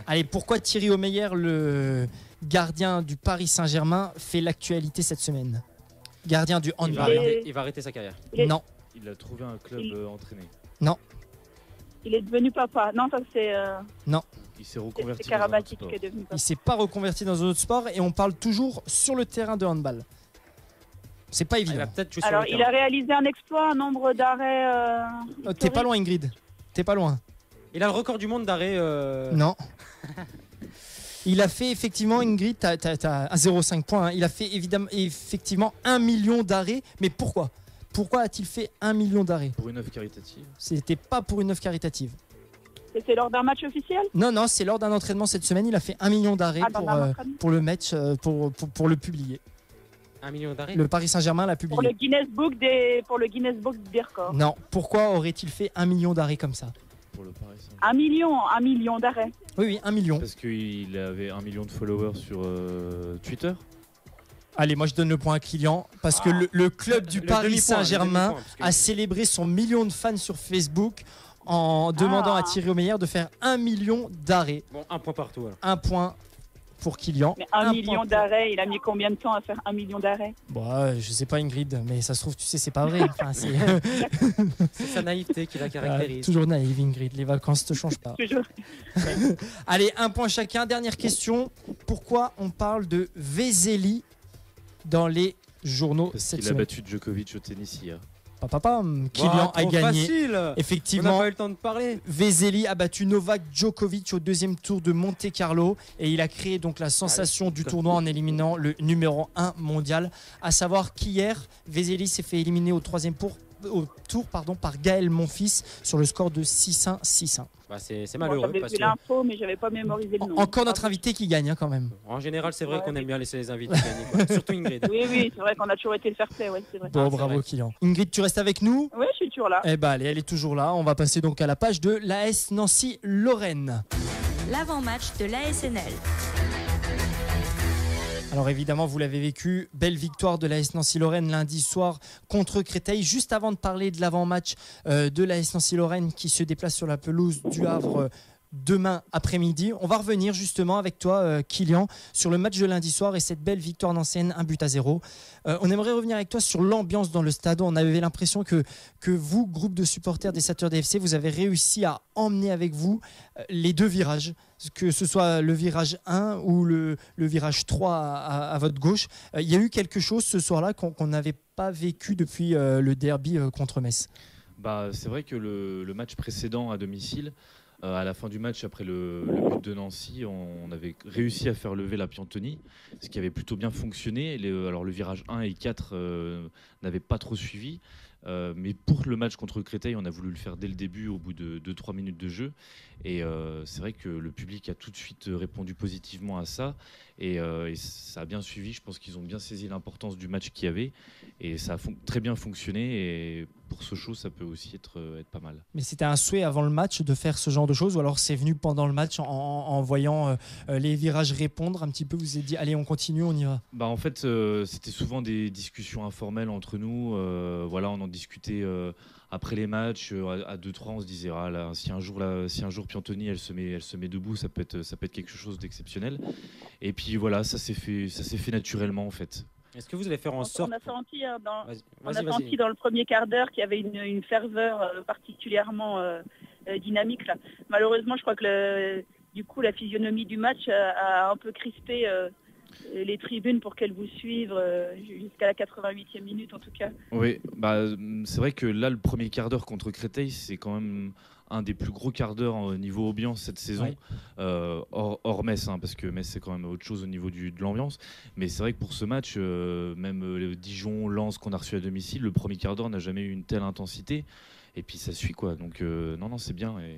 Allez, pourquoi Thierry Omeyer, le gardien du Paris Saint-Germain, fait l'actualité cette semaine? Gardien du Il va, handball. arrêter. il va arrêter sa carrière. Il est- Non, il a trouvé un club entraîné. Il est devenu papa. Non, ça c'est Il s'est reconverti c'est dans un autre Karabatic sport. qui est devenu papa. il s'est pas reconverti dans un autre sport et on parle toujours sur le terrain de handball. C'est pas Ah, il va évident. peut-être jouer sur Alors, le il terrain. a réalisé un exploit, un nombre d'arrêts. T'es pas loin, Ingrid. T'es pas loin. Il a le record du monde d'arrêt. Non. Il a fait effectivement, Ingrid, t'as un 0,5 points. hein. Il a fait effectivement 1 million d'arrêts. Mais pourquoi? Pourquoi a-t-il fait 1 million d'arrêts? Pour une œuvre caritative. C'était pas pour une œuvre caritative. C'était lors d'un match officiel? Non, non, c'est lors d'un entraînement cette semaine. Il a fait 1 million d'arrêts Ah, dans un entraînement. pour le match, pour le publier. 1 million d'arrêts. Le Paris Saint-Germain l'a Pour le publié. Guinness Book des records. Non, pourquoi aurait-il fait 1 million d'arrêts comme ça? Pour le Paris Saint-Germain. 1 million d'arrêts. Oui, oui, 1 million. Parce qu'il avait 1 million de followers sur Twitter. Allez, moi je donne le point à Kylian parce que le club du Le Paris demi-point, Saint-Germain le demi-point, parce que- a célébré son million de fans sur Facebook en demandant à Thierry Omeyer de faire 1 million d'arrêts. Bon, un point partout alors. Un point pour Kylian. Mais 1 Un million point d'arrêts, il a mis combien de temps à faire 1 million d'arrets? Bon, je sais pas Ingrid, mais ça se trouve, tu sais, c'est pas vrai. Enfin, c'est C'est sa naïveté qui la caractérise. toujours naïve Ingrid, les vacances te changent pas. Toujours. Allez, un point chacun. Dernière question. Pourquoi on parle de Vezeli dans les journaux Parce cette qu'il a semaine? battu Djokovic au tennis hier. Kylian a trop gagné. Facile. On n'a Effectivement, pas eu le temps de parler. Vezeli a battu Novak Djokovic au deuxième tour de Monte Carlo et il a créé donc la sensation du tournoi en éliminant le numéro 1 mondial. À savoir qu'hier, Vezeli s'est fait éliminer au tour par Gaël Monfils sur le score de 6-1, 6-1. Bah, c'est Moi, malheureux j'avais parce vu que l'info, mais j'avais pas mémorisé le nom. Encore notre invité qui gagne hein, quand même. en général, c'est vrai Ouais. qu'on aime bien laisser les invités gagner, quoi. Surtout Ingrid. Oui, oui, c'est vrai qu'on a toujours été le fair play, ouais, c'est vrai. Bon, c'est bravo vrai. Kylian. Ingrid, tu restes avec nous? Oui, je suis toujours là. Eh ben allez, elle est toujours là. On va passer donc à la page de l'AS Nancy Lorraine. L'avant-match de l'ASNL. Alors évidemment, vous l'avez vécu, belle victoire de l'AS Nancy Lorraine lundi soir contre Créteil. Juste avant de parler de l'avant-match de l'AS Nancy Lorraine qui se déplace sur la pelouse du Havre demain après-midi, on va revenir justement avec toi, Kylian, sur le match de lundi soir et cette belle victoire nancéenne, 1-0. On aimerait revenir avec toi sur l'ambiance dans le stade. On avait l'impression que vous, groupe de supporters des Saturday FC, vous avez réussi à emmener avec vous les deux virages, que ce soit le virage 1 ou le virage 3 à votre gauche. Il y a eu quelque chose ce soir-là qu'on n'avait pas vécu depuis le derby contre Metz. Bah, c'est vrai que le match précédent à domicile, à la fin du match, après le but de Nancy, on avait réussi à faire lever la Piantoni, ce qui avait plutôt bien fonctionné. Alors le virage 1 et 4 n'avaient pas trop suivi. Mais pour le match contre Créteil, on a voulu le faire dès le début, au bout de 2-3 minutes de jeu. Et c'est vrai que le public a tout de suite répondu positivement à ça. Et ça a bien suivi. Je pense qu'ils ont bien saisi l'importance du match qu'il y avait. Et ça a très bien fonctionné. Et pour Sochaux, ça peut aussi être pas mal. Mais c'était un souhait avant le match de faire ce genre de choses, ou alors c'est venu pendant le match en voyant les virages répondre un petit peu, vous vous êtes dit allez on continue, on y va? Bah en fait, c'était souvent des discussions informelles entre nous. Voilà, on en discutait après les matchs, à 2-3, on se disait ah là, si un jour Piantoni elle se met debout, ça peut être quelque chose d'exceptionnel. Et puis voilà, ça s'est fait naturellement en fait. Est-ce que vous allez faire en sorte... On a senti, Vas-y. senti dans le premier quart d'heure qu'il y avait une ferveur particulièrement dynamique. Là. Malheureusement, je crois que du coup, la physionomie du match a un peu crispé les tribunes pour qu'elles vous suivent jusqu'à la 88e minute en tout cas. Oui, c'est vrai que là, le premier quart d'heure contre Créteil, c'est quand même un des plus gros quarts d'heure au niveau ambiance cette saison, hors Metz, hein, parce que Metz c'est quand même autre chose au niveau de l'ambiance. Mais c'est vrai que pour ce match, même le Dijon, Lens qu'on a reçu à domicile, le premier quart d'heure n'a jamais eu une telle intensité. Et puis ça suit quoi. Donc non, c'est bien. Et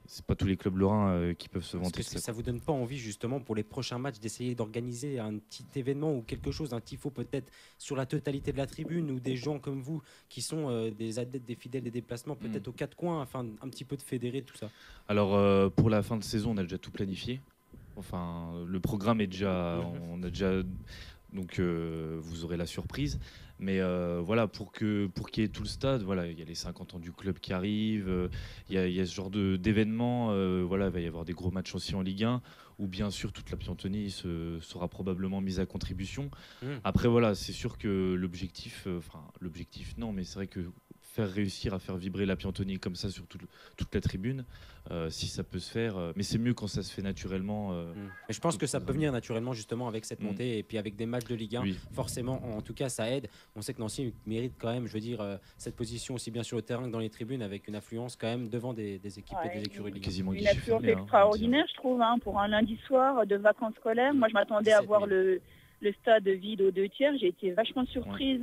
c'est pas tous les clubs lorrains qui peuvent se vanter. Est-ce que ça vous donne pas envie justement pour les prochains matchs d'essayer d'organiser un petit événement ou quelque chose, un tifo peut-être sur la totalité de la tribune, ou des gens comme vous qui sont des adeptes, des fidèles des déplacements, peut-être aux quatre coins, afin un petit peu de fédérer tout ça? Alors pour la fin de saison, on a déjà tout planifié. Enfin, le programme est déjà, donc vous aurez la surprise. Mais voilà, pour qu'il y ait tout le stade, voilà, il y a les 50 ans du club qui arrivent, il y a ce genre d'événements, voilà, il va y avoir des gros matchs aussi en Ligue 1, où bien sûr toute la Piantoni sera probablement mise à contribution. Après voilà, c'est sûr que l'objectif non, mais c'est vrai que réussir à faire vibrer la Piantoni comme ça sur toute la tribune, si ça peut se faire, mais c'est mieux quand ça se fait naturellement. Mais je pense que ça peut venir naturellement justement avec cette montée et puis avec des matchs de Ligue 1, forcément, en tout cas ça aide. On sait que Nancy mérite quand même, je veux dire, cette position aussi bien sur le terrain que dans les tribunes, avec une affluence quand même devant des équipes et des écuries Ligue 1. Quasiment une affluence extraordinaire, je trouve, pour un lundi soir de vacances scolaires. Moi je m'attendais à voir le stade vide aux 2 tiers, j'ai été vachement surprise.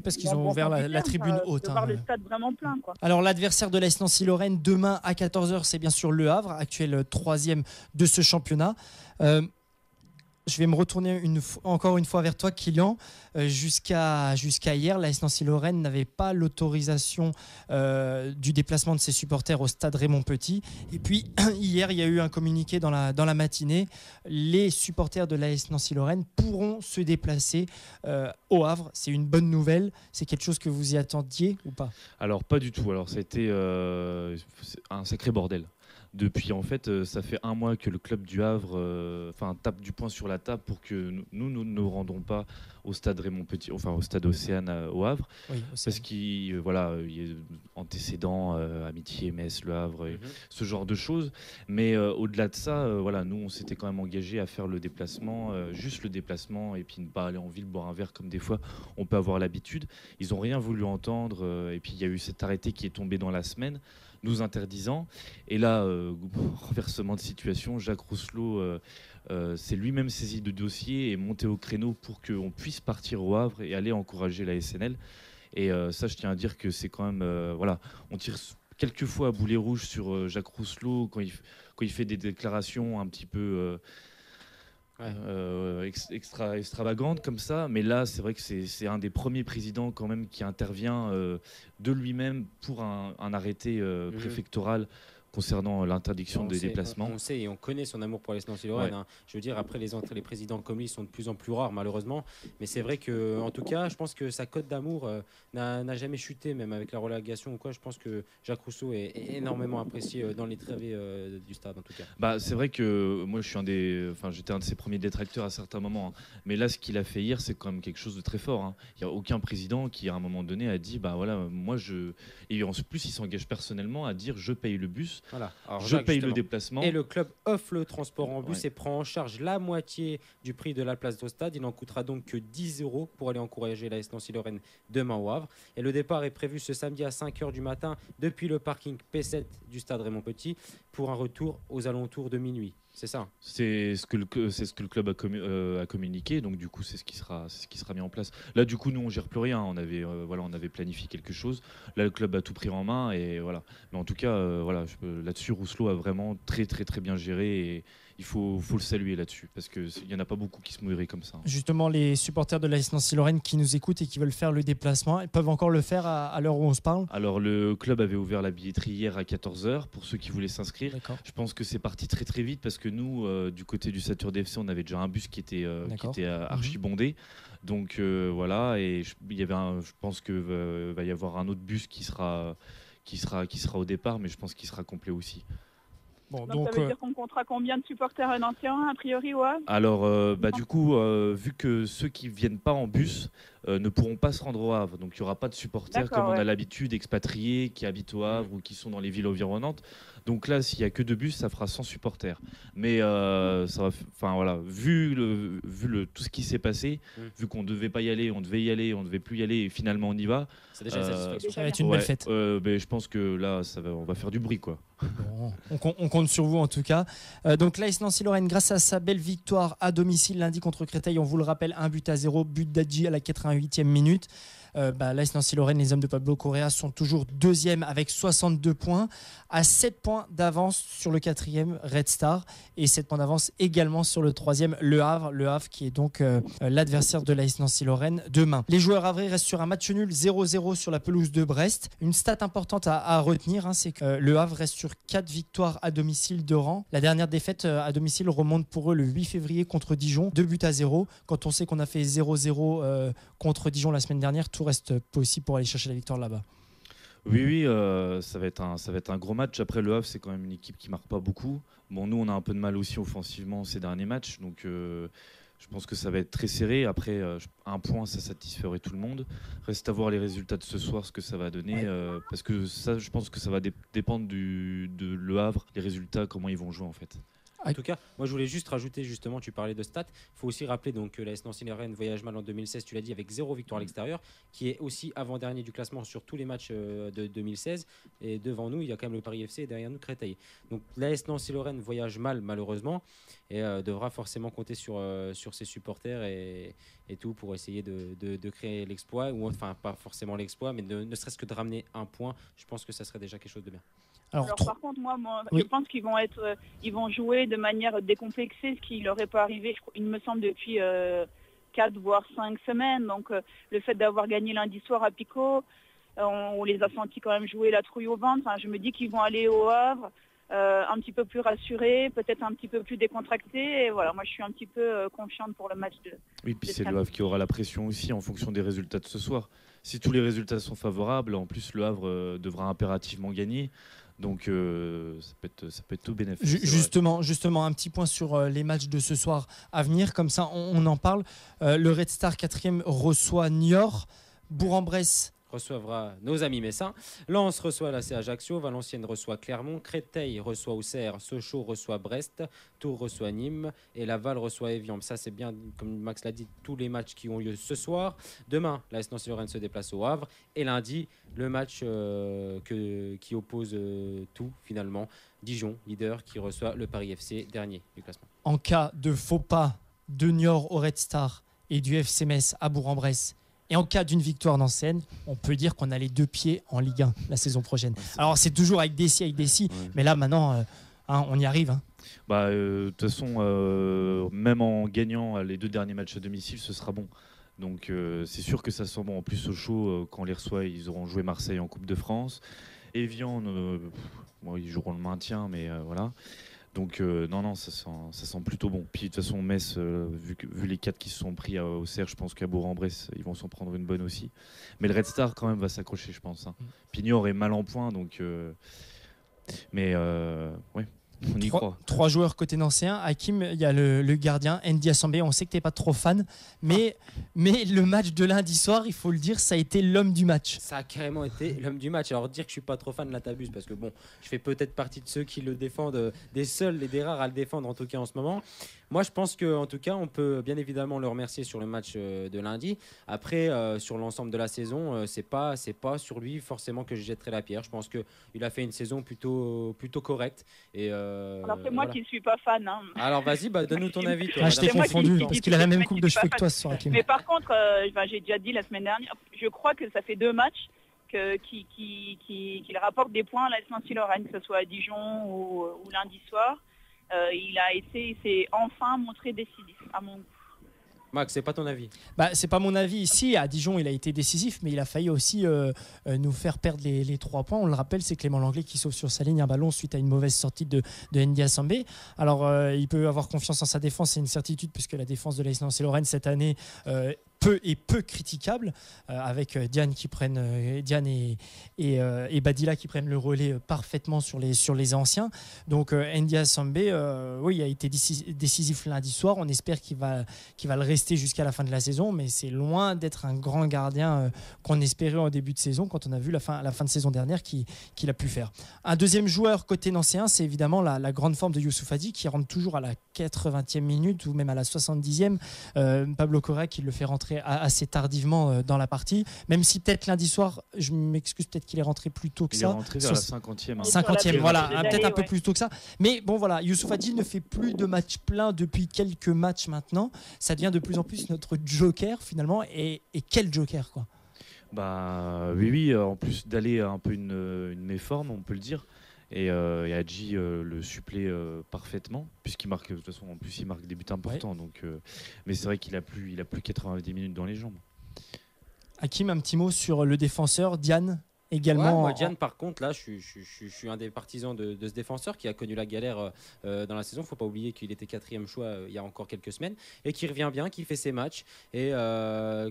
Parce qu'ils ont ouvert la tribune haute. De voir le stade vraiment plein. Quoi. Alors l'adversaire de l'AS Nancy-Lorraine demain à 14h, c'est bien sûr Le Havre, actuel 3e de ce championnat. Je vais me retourner encore une fois vers toi, Kylian. Jusqu'à hier, l'AS Nancy-Lorraine n'avait pas l'autorisation du déplacement de ses supporters au stade Raymond Petit. Et puis, hier, il y a eu un communiqué dans la matinée. Les supporters de l'AS Nancy-Lorraine pourront se déplacer au Havre. C'est une bonne nouvelle. C'est quelque chose que vous y attendiez ou pas? Alors, pas du tout. Alors, ça a été un sacré bordel. Depuis, en fait, ça fait un mois que le club du Havre tape du poing sur la table pour que nous ne nous rendons pas au stade Raymond Petit, enfin au stade Océane au Havre, parce qu'il y a antécédents, Amitié, Metz, Le Havre, ce genre de choses. Mais au-delà de ça, nous, on s'était quand même engagé à faire le déplacement, juste le déplacement, et puis ne pas aller en ville boire un verre comme des fois on peut avoir l'habitude. Ils n'ont rien voulu entendre, et puis il y a eu cet arrêté qui est tombé dans la semaine, nous interdisant. Et là, renversement de situation, Jacques Rousselot s'est lui-même saisi de dossier et monté au créneau pour qu'on puisse partir au Havre et aller encourager la SNL. Et ça, je tiens à dire que c'est quand même... on tire quelques fois à boulet rouge sur Jacques Rousselot quand il fait des déclarations un petit peu... extravagante comme ça, mais là c'est vrai que c'est un des premiers présidents quand même qui intervient de lui-même pour un arrêté préfectoral concernant l'interdiction des déplacements. On sait et on connaît son amour pour l'AS Nancy-Lorraine. Hein. Je veux dire, après les présidents comme lui sont de plus en plus rares malheureusement, mais c'est vrai que, en tout cas, je pense que sa cote d'amour n'a jamais chuté, même avec la relégation ou quoi. Je pense que Jacques Rousseau est énormément apprécié dans les travées du stade, en tout cas. C'est vrai que moi, j'étais un de ses premiers détracteurs à certains moments, hein. Mais là, ce qu'il a fait hier, c'est quand même quelque chose de très fort, hein. Il n'y a aucun président qui, à un moment donné, a dit, et en plus, il s'engage personnellement à dire, je paye le bus. Voilà. Alors, je paye le déplacement. Et le club offre le transport en bus et prend en charge la moitié du prix de la place au stade. Il n'en coûtera donc que 10 € pour aller encourager l'AS Nancy-Lorraine demain au Havre. Et le départ est prévu ce samedi à 5h du matin depuis le parking P7 du stade Raymond Petit pour un retour aux alentours de minuit. C'est ça. C'est ce que le club a communiqué, donc du coup c'est ce qui sera mis en place. Là du coup nous on gère plus rien, on avait planifié quelque chose. Là le club a tout pris en main et voilà. Mais en tout cas là-dessus, Rousselot a vraiment très très très bien géré et il faut le saluer là-dessus parce qu'il n'y en a pas beaucoup qui se mouilleraient comme ça. Justement, les supporters de l'AS Nancy-Lorraine qui nous écoutent et qui veulent faire le déplacement, ils peuvent encore le faire à l'heure où on se parle. Alors le club avait ouvert la billetterie hier à 14h pour ceux qui voulaient s'inscrire. D'accord. Je pense que c'est parti très très vite parce que nous, du côté du Saturday FC, on avait déjà un bus qui était archi bondé. Donc voilà, et je pense que va y avoir un autre bus qui sera au départ, mais je pense qu'il sera complet aussi. Bon, donc ça veut dire qu'on comptera combien de supporters nancéens a priori, ouais. Alors du coup, vu que ceux qui viennent pas en bus ne pourront pas se rendre au Havre, donc il n'y aura pas de supporters comme on a l'habitude, expatriés qui habitent au Havre ou qui sont dans les villes environnantes. Donc là, s'il n'y a que 2 bus, ça fera 100 supporters. Mais ça va, voilà, vu tout ce qui s'est passé, vu qu'on ne devait pas y aller, on devait y aller, on ne devait plus y aller, et finalement on y va. C'est déjà satisfaisant. Ça va être une belle fête. Mais je pense que là, on va faire du bruit, quoi. Bon, on compte sur vous en tout cas. Donc l'AS Nancy-Lorraine, grâce à sa belle victoire à domicile lundi contre Créteil, on vous le rappelle, 1-0, but d'Adji à la 88e minute. L'AS Nancy-Lorraine, les hommes de Pablo Correa sont toujours 2e avec 62 points, à 7 points d'avance sur le 4e Red Star et 7 points d'avance également sur le 3e Le Havre qui est donc l'adversaire de l'AS Nancy-Lorraine demain. Les joueurs havrais restent sur un match nul 0-0 sur la pelouse de Brest. Une stat importante à retenir, c'est que Le Havre reste sur 4 victoires à domicile de rang. La dernière défaite à domicile remonte pour eux le 8 février contre Dijon, 2-0. Quand on sait qu'on a fait 0-0 contre Dijon la semaine dernière, tout reste possible pour aller chercher la victoire là-bas. Oui, ça va être un gros match. Après, Le Havre, c'est quand même une équipe qui marque pas beaucoup. Bon, nous, on a un peu de mal aussi offensivement ces derniers matchs, donc je pense que ça va être très serré. Après, un point, ça satisferait tout le monde. Reste à voir les résultats de ce soir, ce que ça va donner, parce que ça, je pense que ça va dépendre de Le Havre, les résultats, comment ils vont jouer en fait. En tout cas, moi je voulais juste rajouter, justement, tu parlais de stats. Il faut aussi rappeler donc, que l'AS Nancy-Lorraine voyage mal en 2016, tu l'as dit, avec 0 victoire à l'extérieur, qui est aussi avant-dernier du classement sur tous les matchs de 2016. Et devant nous, il y a quand même le Paris FC et derrière nous Créteil. Donc l'AS Nancy-Lorraine voyage mal, malheureusement, et devra forcément compter sur ses supporters et tout pour essayer de créer l'exploit, ou enfin pas forcément l'exploit, mais ne serait-ce que de ramener un point. Je pense que ça serait déjà quelque chose de bien. Alors par contre, moi je pense qu'ils vont jouer de manière décomplexée, ce qui leur est pas arrivé, il me semble, depuis 4 voire 5 semaines. Donc le fait d'avoir gagné lundi soir à Pico, on les a sentis quand même jouer la trouille au ventre. Enfin, je me dis qu'ils vont aller au Havre un petit peu plus rassurés, peut-être un petit peu plus décontractés. Et voilà, moi je suis un petit peu confiante pour le match de. Oui, puis c'est Le Havre qui aura la pression aussi en fonction des résultats de ce soir. Si tous les résultats sont favorables, en plus Le Havre devra impérativement gagner. Donc ça peut être tout bénéfique. Justement, un petit point sur les matchs de ce soir à venir, comme ça on en parle. Le Red Star 4e reçoit Niort, Bourg-en-Bresse recevra nos amis messins. Lens reçoit l'AC Ajaccio, Valenciennes reçoit Clermont, Créteil reçoit Auxerre, Sochaux reçoit Brest, Tours reçoit Nîmes et Laval reçoit Évian. Ça c'est bien, comme Max l'a dit, tous les matchs qui ont lieu ce soir. Demain, l'AS Nancy-Lorraine se déplace au Havre et lundi, le match qui oppose tout finalement. Dijon, leader, qui reçoit le Paris FC, dernier du classement. En cas de faux pas de Niort au Red Star et du FC Metz à Bourg-en-Bresse, et en cas d'une victoire Nancéenne, on peut dire qu'on a les 2 pieds en Ligue 1 la saison prochaine. Alors c'est toujours avec des si, mais là maintenant, on y arrive. De toute façon, même en gagnant les 2 derniers matchs à domicile, ce sera bon. Donc c'est sûr que ça sent bon. En plus, Sochaux, quand on les reçoit, ils auront joué Marseille en Coupe de France. Évian, ils joueront le maintien, mais voilà. Donc non, ça sent plutôt bon. Puis de toute façon, Metz, vu les 4 qui se sont pris au Auxerre, je pense qu'à Bourg-en-Bresse, ils vont s'en prendre une bonne aussi. Mais le Red Star, quand même, va s'accrocher, je pense. Pignor est mal en point, donc... Mais ouais, on y croit. 3 joueurs côté nancéen. Hakim, il y a le gardien, Andy Assambé. On sait que tu n'es pas trop fan, mais le match de lundi soir, il faut le dire, ça a été l'homme du match. Ça a carrément été l'homme du match. Alors dire que je suis pas trop fan, là t'abuses, parce que bon, je fais peut-être partie de ceux qui le défendent, des seuls et des rares à le défendre en tout cas en ce moment. Moi, je pense qu'en tout cas, on peut bien évidemment le remercier sur le match de lundi. Après, sur l'ensemble de la saison, c'est pas sur lui forcément que je jetterai la pierre. Je pense qu'il a fait une saison plutôt correcte. Et, alors c'est moi qui ne suis pas fan. Alors vas-y, donne-nous ton avis. Toi, je t'ai confondu parce qu'il a la même coupe de cheveux que toi ce soir. Mais par contre, j'ai déjà dit la semaine dernière, je crois que ça fait 2 matchs qu'il rapporte des points à l'AS Nancy-Lorraine, que ce soit à Dijon ou lundi soir. Il s'est enfin montré décisif, à mon goût. Max, c'est pas ton avis? C'est pas mon avis ici. À Dijon, il a été décisif, mais il a failli aussi nous faire perdre les 3 points. On le rappelle, c'est Clément Langlais qui sauve sur sa ligne un ballon suite à une mauvaise sortie de Ndiaye Sambé. Alors, il peut avoir confiance en sa défense, c'est une certitude, puisque la défense de l'AS Nancy-Lorraine cette année peu critiquable, avec Diane et Badila qui prennent le relais parfaitement sur les anciens. Donc Ndiaye Sambé, oui, a été décisif lundi soir. On espère qu'il va le rester jusqu'à la fin de la saison, mais c'est loin d'être un grand gardien qu'on espérait en début de saison quand on a vu la fin de saison dernière qu'il a pu faire. Un deuxième joueur côté nancéen, c'est évidemment la grande forme de Youssouf Hadi qui rentre toujours à la 80e minute ou même à la 70e. Pablo Correa qui le fait rentrer assez tardivement dans la partie, même si peut-être lundi soir, je m'excuse, peut-être qu'il est rentré plus tôt que ça. Il est rentré vers la 50e. 50e, voilà, peut-être un peu ouais. plus tôt que ça. Mais bon, voilà, Youssouf Hadi ne fait plus de matchs pleins depuis quelques matchs maintenant. Ça devient de plus en plus notre joker finalement. Et quel joker, quoi. Oui, en plus d'aller un peu une méforme, on peut le dire. Et Hadji le supplée parfaitement, puisqu'il marque, de toute façon, en plus il marque des buts importants. Ouais. Donc, mais c'est vrai qu'il a plus 90 minutes dans les jambes. Hakim, un petit mot sur le défenseur, Diane également. Ouais, moi, Diane, par contre, là, je suis un des partisans de ce défenseur qui a connu la galère dans la saison. Il ne faut pas oublier qu'il était 4e choix il y a encore quelques semaines et qui revient bien, qui fait ses matchs et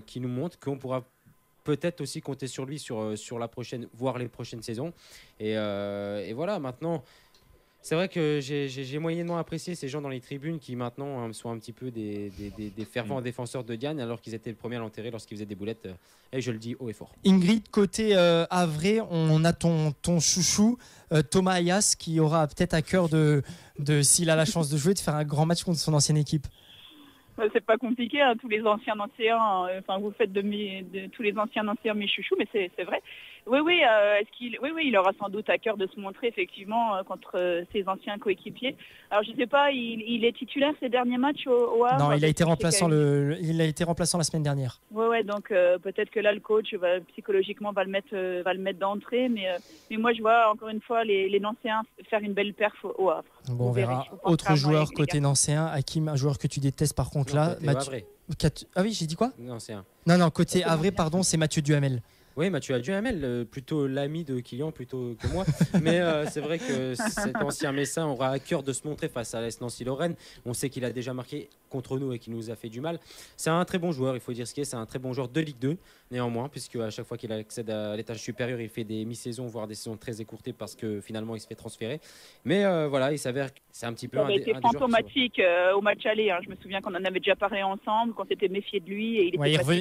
qui nous montre qu'on pourra peut-être aussi compter sur lui sur la prochaine, voire les prochaines saisons. Et voilà, maintenant, c'est vrai que j'ai moyennement apprécié ces gens dans les tribunes qui maintenant sont un petit peu des fervents défenseurs de Diane alors qu'ils étaient le premier à l'enterrer lorsqu'ils faisaient des boulettes. Et je le dis haut et fort. Ingrid, côté Havre, on a ton chouchou, Thomas Ayas, qui aura peut-être à cœur de s'il a la chance de jouer, de faire un grand match contre son ancienne équipe. C'est pas compliqué, hein, tous les anciens nancéens, vous faites de tous les anciens nancéens mes chouchous, mais c'est vrai. Oui, il aura sans doute à cœur de se montrer effectivement contre ses anciens coéquipiers. Alors je sais pas, il est titulaire ces derniers matchs au Havre. Non, il a été remplaçant la semaine dernière. Ouais, donc peut-être que là le coach psychologiquement va le mettre d'entrée, mais moi je vois encore une fois les Nancéens faire une belle perf au Havre. Bon, on verra. Autre joueur côté nancéen, Hakim, un joueur que tu détestes par contre là. Ah oui, j'ai dit quoi? Nancéen. Non, côté Havre, pardon, c'est Mathieu Duhamel. Oui, Mathieu Duhamel, plutôt l'ami de Kylian plutôt que moi. Mais c'est vrai que cet ancien Messin aura à cœur de se montrer face à l'AS Nancy-Lorraine. On sait qu'il a déjà marqué contre nous et qu'il nous a fait du mal. C'est un très bon joueur, il faut dire ce qui est. C'est un très bon joueur de Ligue 2, néanmoins, puisque à chaque fois qu'il accède à l'étage supérieur, il fait des mi-saisons, voire des saisons très écourtées parce que finalement, il se fait transférer. Mais voilà, il s'avère que c'est un petit peu un des fantomatique au match aller. Hein. Je me souviens qu'on en avait déjà parlé ensemble, qu'on s'était méfié de lui. Et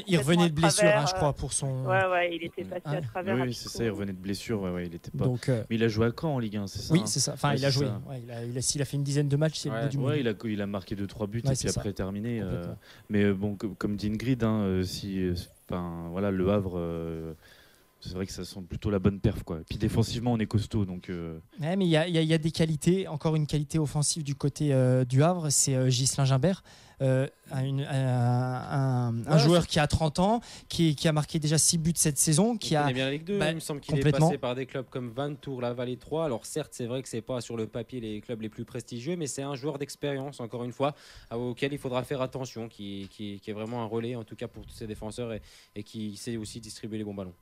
il revenait de blessure, je crois, pour son... Ouais, il était passé à travers. Oui, c'est ça, il revenait de blessure. Ouais, il était pas... Donc, mais il a joué à Caen en Ligue 1, c'est ça? Oui, c'est ça. Enfin, il a joué. S'il a fait une dizaine de matchs, c'est le bout du monde. Il a marqué 2-3 buts et puis après terminé. Mais bon, comme dit Ingrid, le Havre... c'est vrai que ça sent plutôt la bonne perf, quoi. Puis défensivement, on est costaud, donc. Ouais, mais il y a des qualités, encore une qualité offensive du côté du Havre, c'est Ghislain Gimbert, un joueur qui a 30 ans, qui a marqué déjà 6 buts cette saison, qui a bien la Ligue 2. Il me semble qu'il est passé par des clubs comme Vannes-Tours, La Vallée 3. Alors certes, c'est vrai que c'est pas sur le papier les clubs les plus prestigieux, mais c'est un joueur d'expérience, encore une fois, auquel il faudra faire attention, qui est vraiment un relais, en tout cas pour tous ces défenseurs, et qui sait aussi distribuer les bons ballons.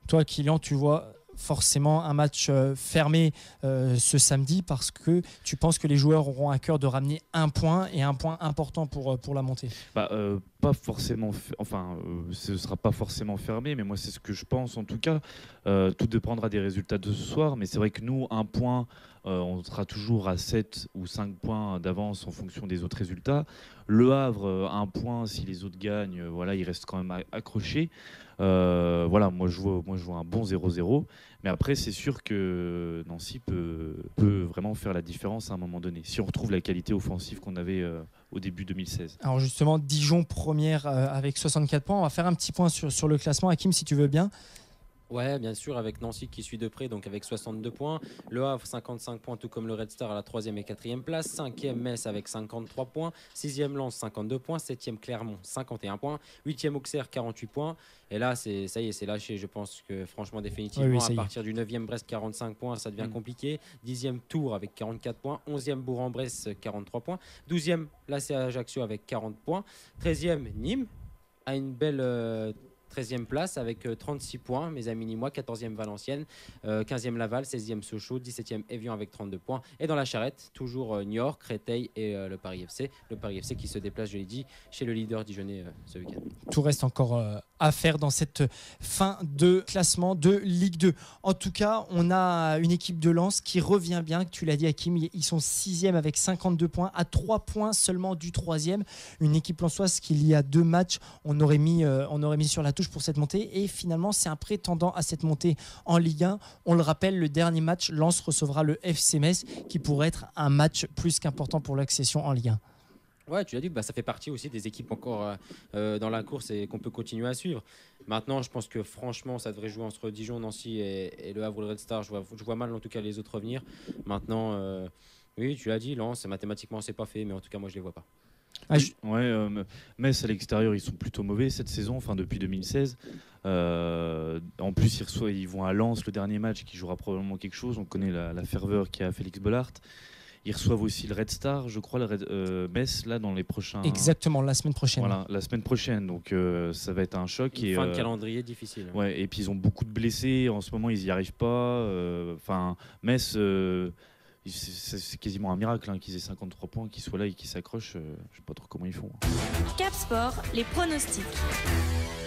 Toi, Kylian, tu vois forcément un match fermé ce samedi parce que tu penses que les joueurs auront à cœur de ramener un point et un point important pour la montée. Pas forcément, ce ne sera pas forcément fermé, mais moi c'est ce que je pense en tout cas. Tout dépendra des résultats de ce soir, mais c'est vrai que nous, un point, on sera toujours à 7 ou 5 points d'avance en fonction des autres résultats. Le Havre, un point, si les autres gagnent, il reste quand même accroché. Moi je vois un bon 0-0, mais après c'est sûr que Nancy peut vraiment faire la différence à un moment donné, si on retrouve la qualité offensive qu'on avait au début 2016. Alors justement, Dijon première avec 64 points, on va faire un petit point sur le classement. Hakim, si tu veux bien. Ouais, bien sûr, avec Nancy qui suit de près, donc avec 62 points. Le Havre, 55 points, tout comme le Red Star à la 3e et 4e place. 5e Metz avec 53 points. 6e Lens, 52 points. 7e Clermont, 51 points. 8e Auxerre, 48 points. Et là, ça y est, c'est lâché. Je pense que franchement, définitivement, à partir du 9e Brest, 45 points, ça devient compliqué. 10e Tours avec 44 points. 11e Bourg-en-Bresse, 43 points. 12e, l'AC Ajaccio avec 40 points. 13e Nîmes a une belle 13e place avec 36 points, mes amis nîmois. 14e Valenciennes, 15e Laval, 16e Sochaux, 17e Évian avec 32 points. Et dans la charrette, toujours Niort, Créteil et le Paris FC. Le Paris FC qui se déplace, je l'ai dit, chez le leader dijonnais ce week-end. Tout reste encore à faire dans cette fin de classement de Ligue 2. En tout cas, on a une équipe de Lens qui revient bien. Tu l'as dit, Hakim, ils sont 6e avec 52 points, à 3 points seulement du 3e. Une équipe lensoise qu'il y a 2 matchs, on aurait mis sur la touche pour cette montée, et finalement c'est un prétendant à cette montée en Ligue 1. On le rappelle, le dernier match, Lens recevra le FC Metz, qui pourrait être un match plus qu'important pour l'accession en Ligue 1. Ouais, tu l'as dit, ça fait partie aussi des équipes encore dans la course et qu'on peut continuer à suivre. Maintenant, je pense que franchement, ça devrait jouer entre Dijon, Nancy et le Havre ou le Red Star. Je vois mal en tout cas les autres revenir. Maintenant, oui, tu l'as dit, Lens, mathématiquement, c'est pas fait, mais en tout cas, moi, je les vois pas. Metz à l'extérieur, ils sont plutôt mauvais cette saison, enfin depuis 2016. En plus, ils vont à Lens le dernier match qui jouera probablement quelque chose. On connaît la ferveur qu'a Félix Bollaert. Ils reçoivent aussi le Red Star, je crois, Metz là dans les prochains. Exactement, la semaine prochaine. Voilà, la semaine prochaine. Donc ça va être un choc. Fin de calendrier difficile. Ouais, et puis ils ont beaucoup de blessés. En ce moment, ils n'y arrivent pas. Enfin, Metz. C'est quasiment un miracle qu'ils aient 53 points, qu'ils soient là et qu'ils s'accrochent. Je ne sais pas trop comment ils font. Cap Sport, les pronostics.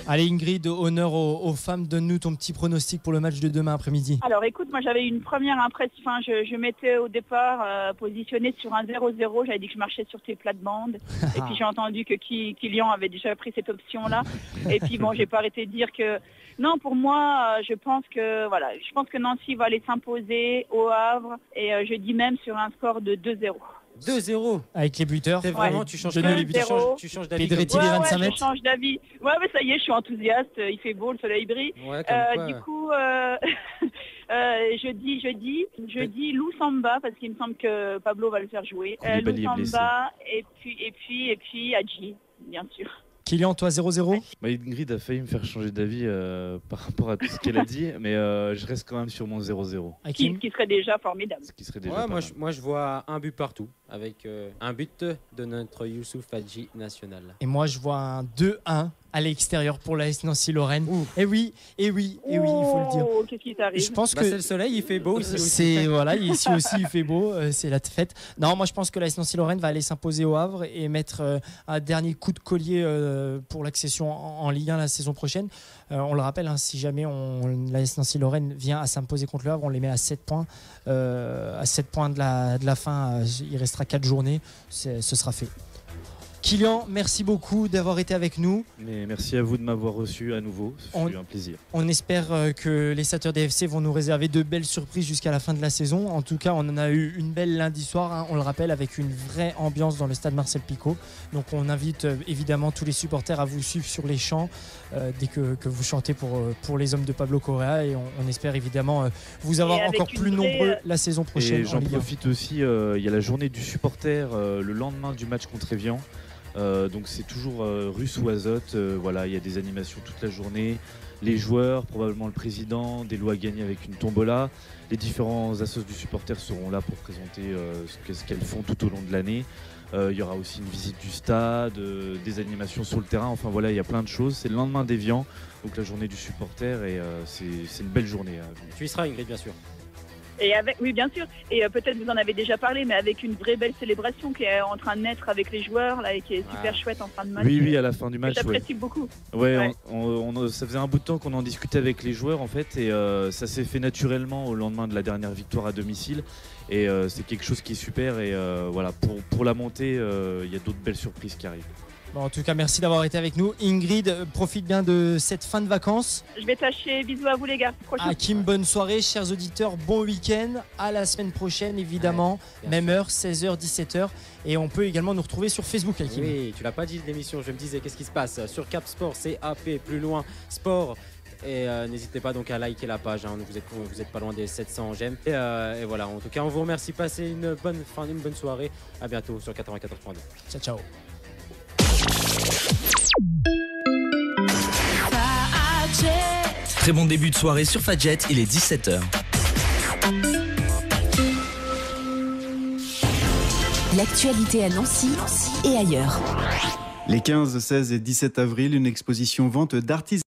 Allez Ingrid, honneur aux femmes, donne-nous ton petit pronostic pour le match de demain après-midi. Alors écoute, moi j'avais une première impression, je m'étais au départ positionnée sur un 0-0, j'avais dit que je marchais sur tes plates-bandes, et puis j'ai entendu que Kylian avait déjà pris cette option-là, et puis bon, j'ai pas arrêté de dire que non, pour moi, je pense que Nancy va aller s'imposer au Havre, et je dis même sur un score de 2-0. 2-0 avec les buteurs. Vraiment, tu changes d'avis. Tu changes d'avis. Pedretti, les 25 mètres. Je change d'avis. Ouais, mais ça y est, je suis enthousiaste. Il fait beau, le soleil brille. Ouais, du coup, je dis Lou Samba parce qu'il me semble que Pablo va le faire jouer. Lou Samba et puis Hadji, bien sûr. Kylian, toi 0-0 ? Ingrid a failli me faire changer d'avis par rapport à tout ce qu'elle a dit, mais je reste quand même sur mon 0-0. Ce qui serait déjà formidable. Moi je vois un but partout, avec un but de notre Youssouf Hadji national. Et moi je vois un 2-1 à l'extérieur pour l'AS Nancy-Lorraine. Et oui, il faut le dire. Qu'est-ce qui t'arrive ? Je pense que c'est le soleil, il fait beau ici aussi. Ici aussi il fait beau, c'est la fête. Non, moi je pense que l'AS Nancy-Lorraine va aller s'imposer au Havre et mettre un dernier coup de collier pour l'accession en Ligue 1 la saison prochaine. On le rappelle, si jamais l'AS Nancy-Lorraine vient à s'imposer contre le Havre, on les met à 7 points. À 7 points de la fin, il restera 4 journées, ce sera fait. Kylian, merci beaucoup d'avoir été avec nous. Mais merci à vous de m'avoir reçu à nouveau. C'est un plaisir. On espère que les Satyrs DFC vont nous réserver de belles surprises jusqu'à la fin de la saison. En tout cas, on en a eu une belle lundi soir, on le rappelle, avec une vraie ambiance dans le stade Marcel Picot. Donc on invite évidemment tous les supporters à vous suivre sur les champs dès que vous chantez pour les hommes de Pablo Correa. Et on espère évidemment vous avoir encore plus nombreux la saison prochaine. Et j'en profite aussi, il y a la journée du supporter le lendemain du match contre Évian. Donc c'est toujours rue sous Azote, il y a des animations toute la journée, les joueurs, probablement le président, des lots à gagner avec une tombola, les différents assos du supporter seront là pour présenter ce qu'elles font tout au long de l'année. Il y aura aussi une visite du stade, des animations sur le terrain, il y a plein de choses. C'est le lendemain d'Évian, donc la journée du supporter, et c'est une belle journée. Tu y seras, Ingrid, bien sûr. Oui, bien sûr. Et peut-être vous en avez déjà parlé, mais avec une vraie belle célébration qui est en train de naître avec les joueurs là, et qui est super chouette en fin de match. Oui, à la fin du match. J'apprécie beaucoup. Ça faisait un bout de temps qu'on en discutait avec les joueurs en fait, et ça s'est fait naturellement au lendemain de la dernière victoire à domicile. Et c'est quelque chose qui est super. Et pour la montée, il y a d'autres belles surprises qui arrivent. En tout cas, merci d'avoir été avec nous. Ingrid, profite bien de cette fin de vacances. Je vais tâcher. Bisous à vous les gars. Hakim, bonne soirée. Chers auditeurs, bon week-end. À la semaine prochaine, évidemment. Même heure, 16h, 17h. Et on peut également nous retrouver sur Facebook, Hakim. Oui, tu l'as pas dit de l'émission. Je me disais, qu'est-ce qui se passe sur Cap Sport, CAP, plus loin, sport. Et n'hésitez pas donc à liker la page, hein. Vous êtes pas loin des 700 j'aime. Et voilà, en tout cas, on vous remercie. Passez une bonne soirée. À bientôt sur 94.2. Ciao, ciao. Très bon début de soirée sur Fadjet, il est 17h. L'actualité à Nancy et ailleurs. Les 15, 16 et 17 avril, une exposition vente d'artisans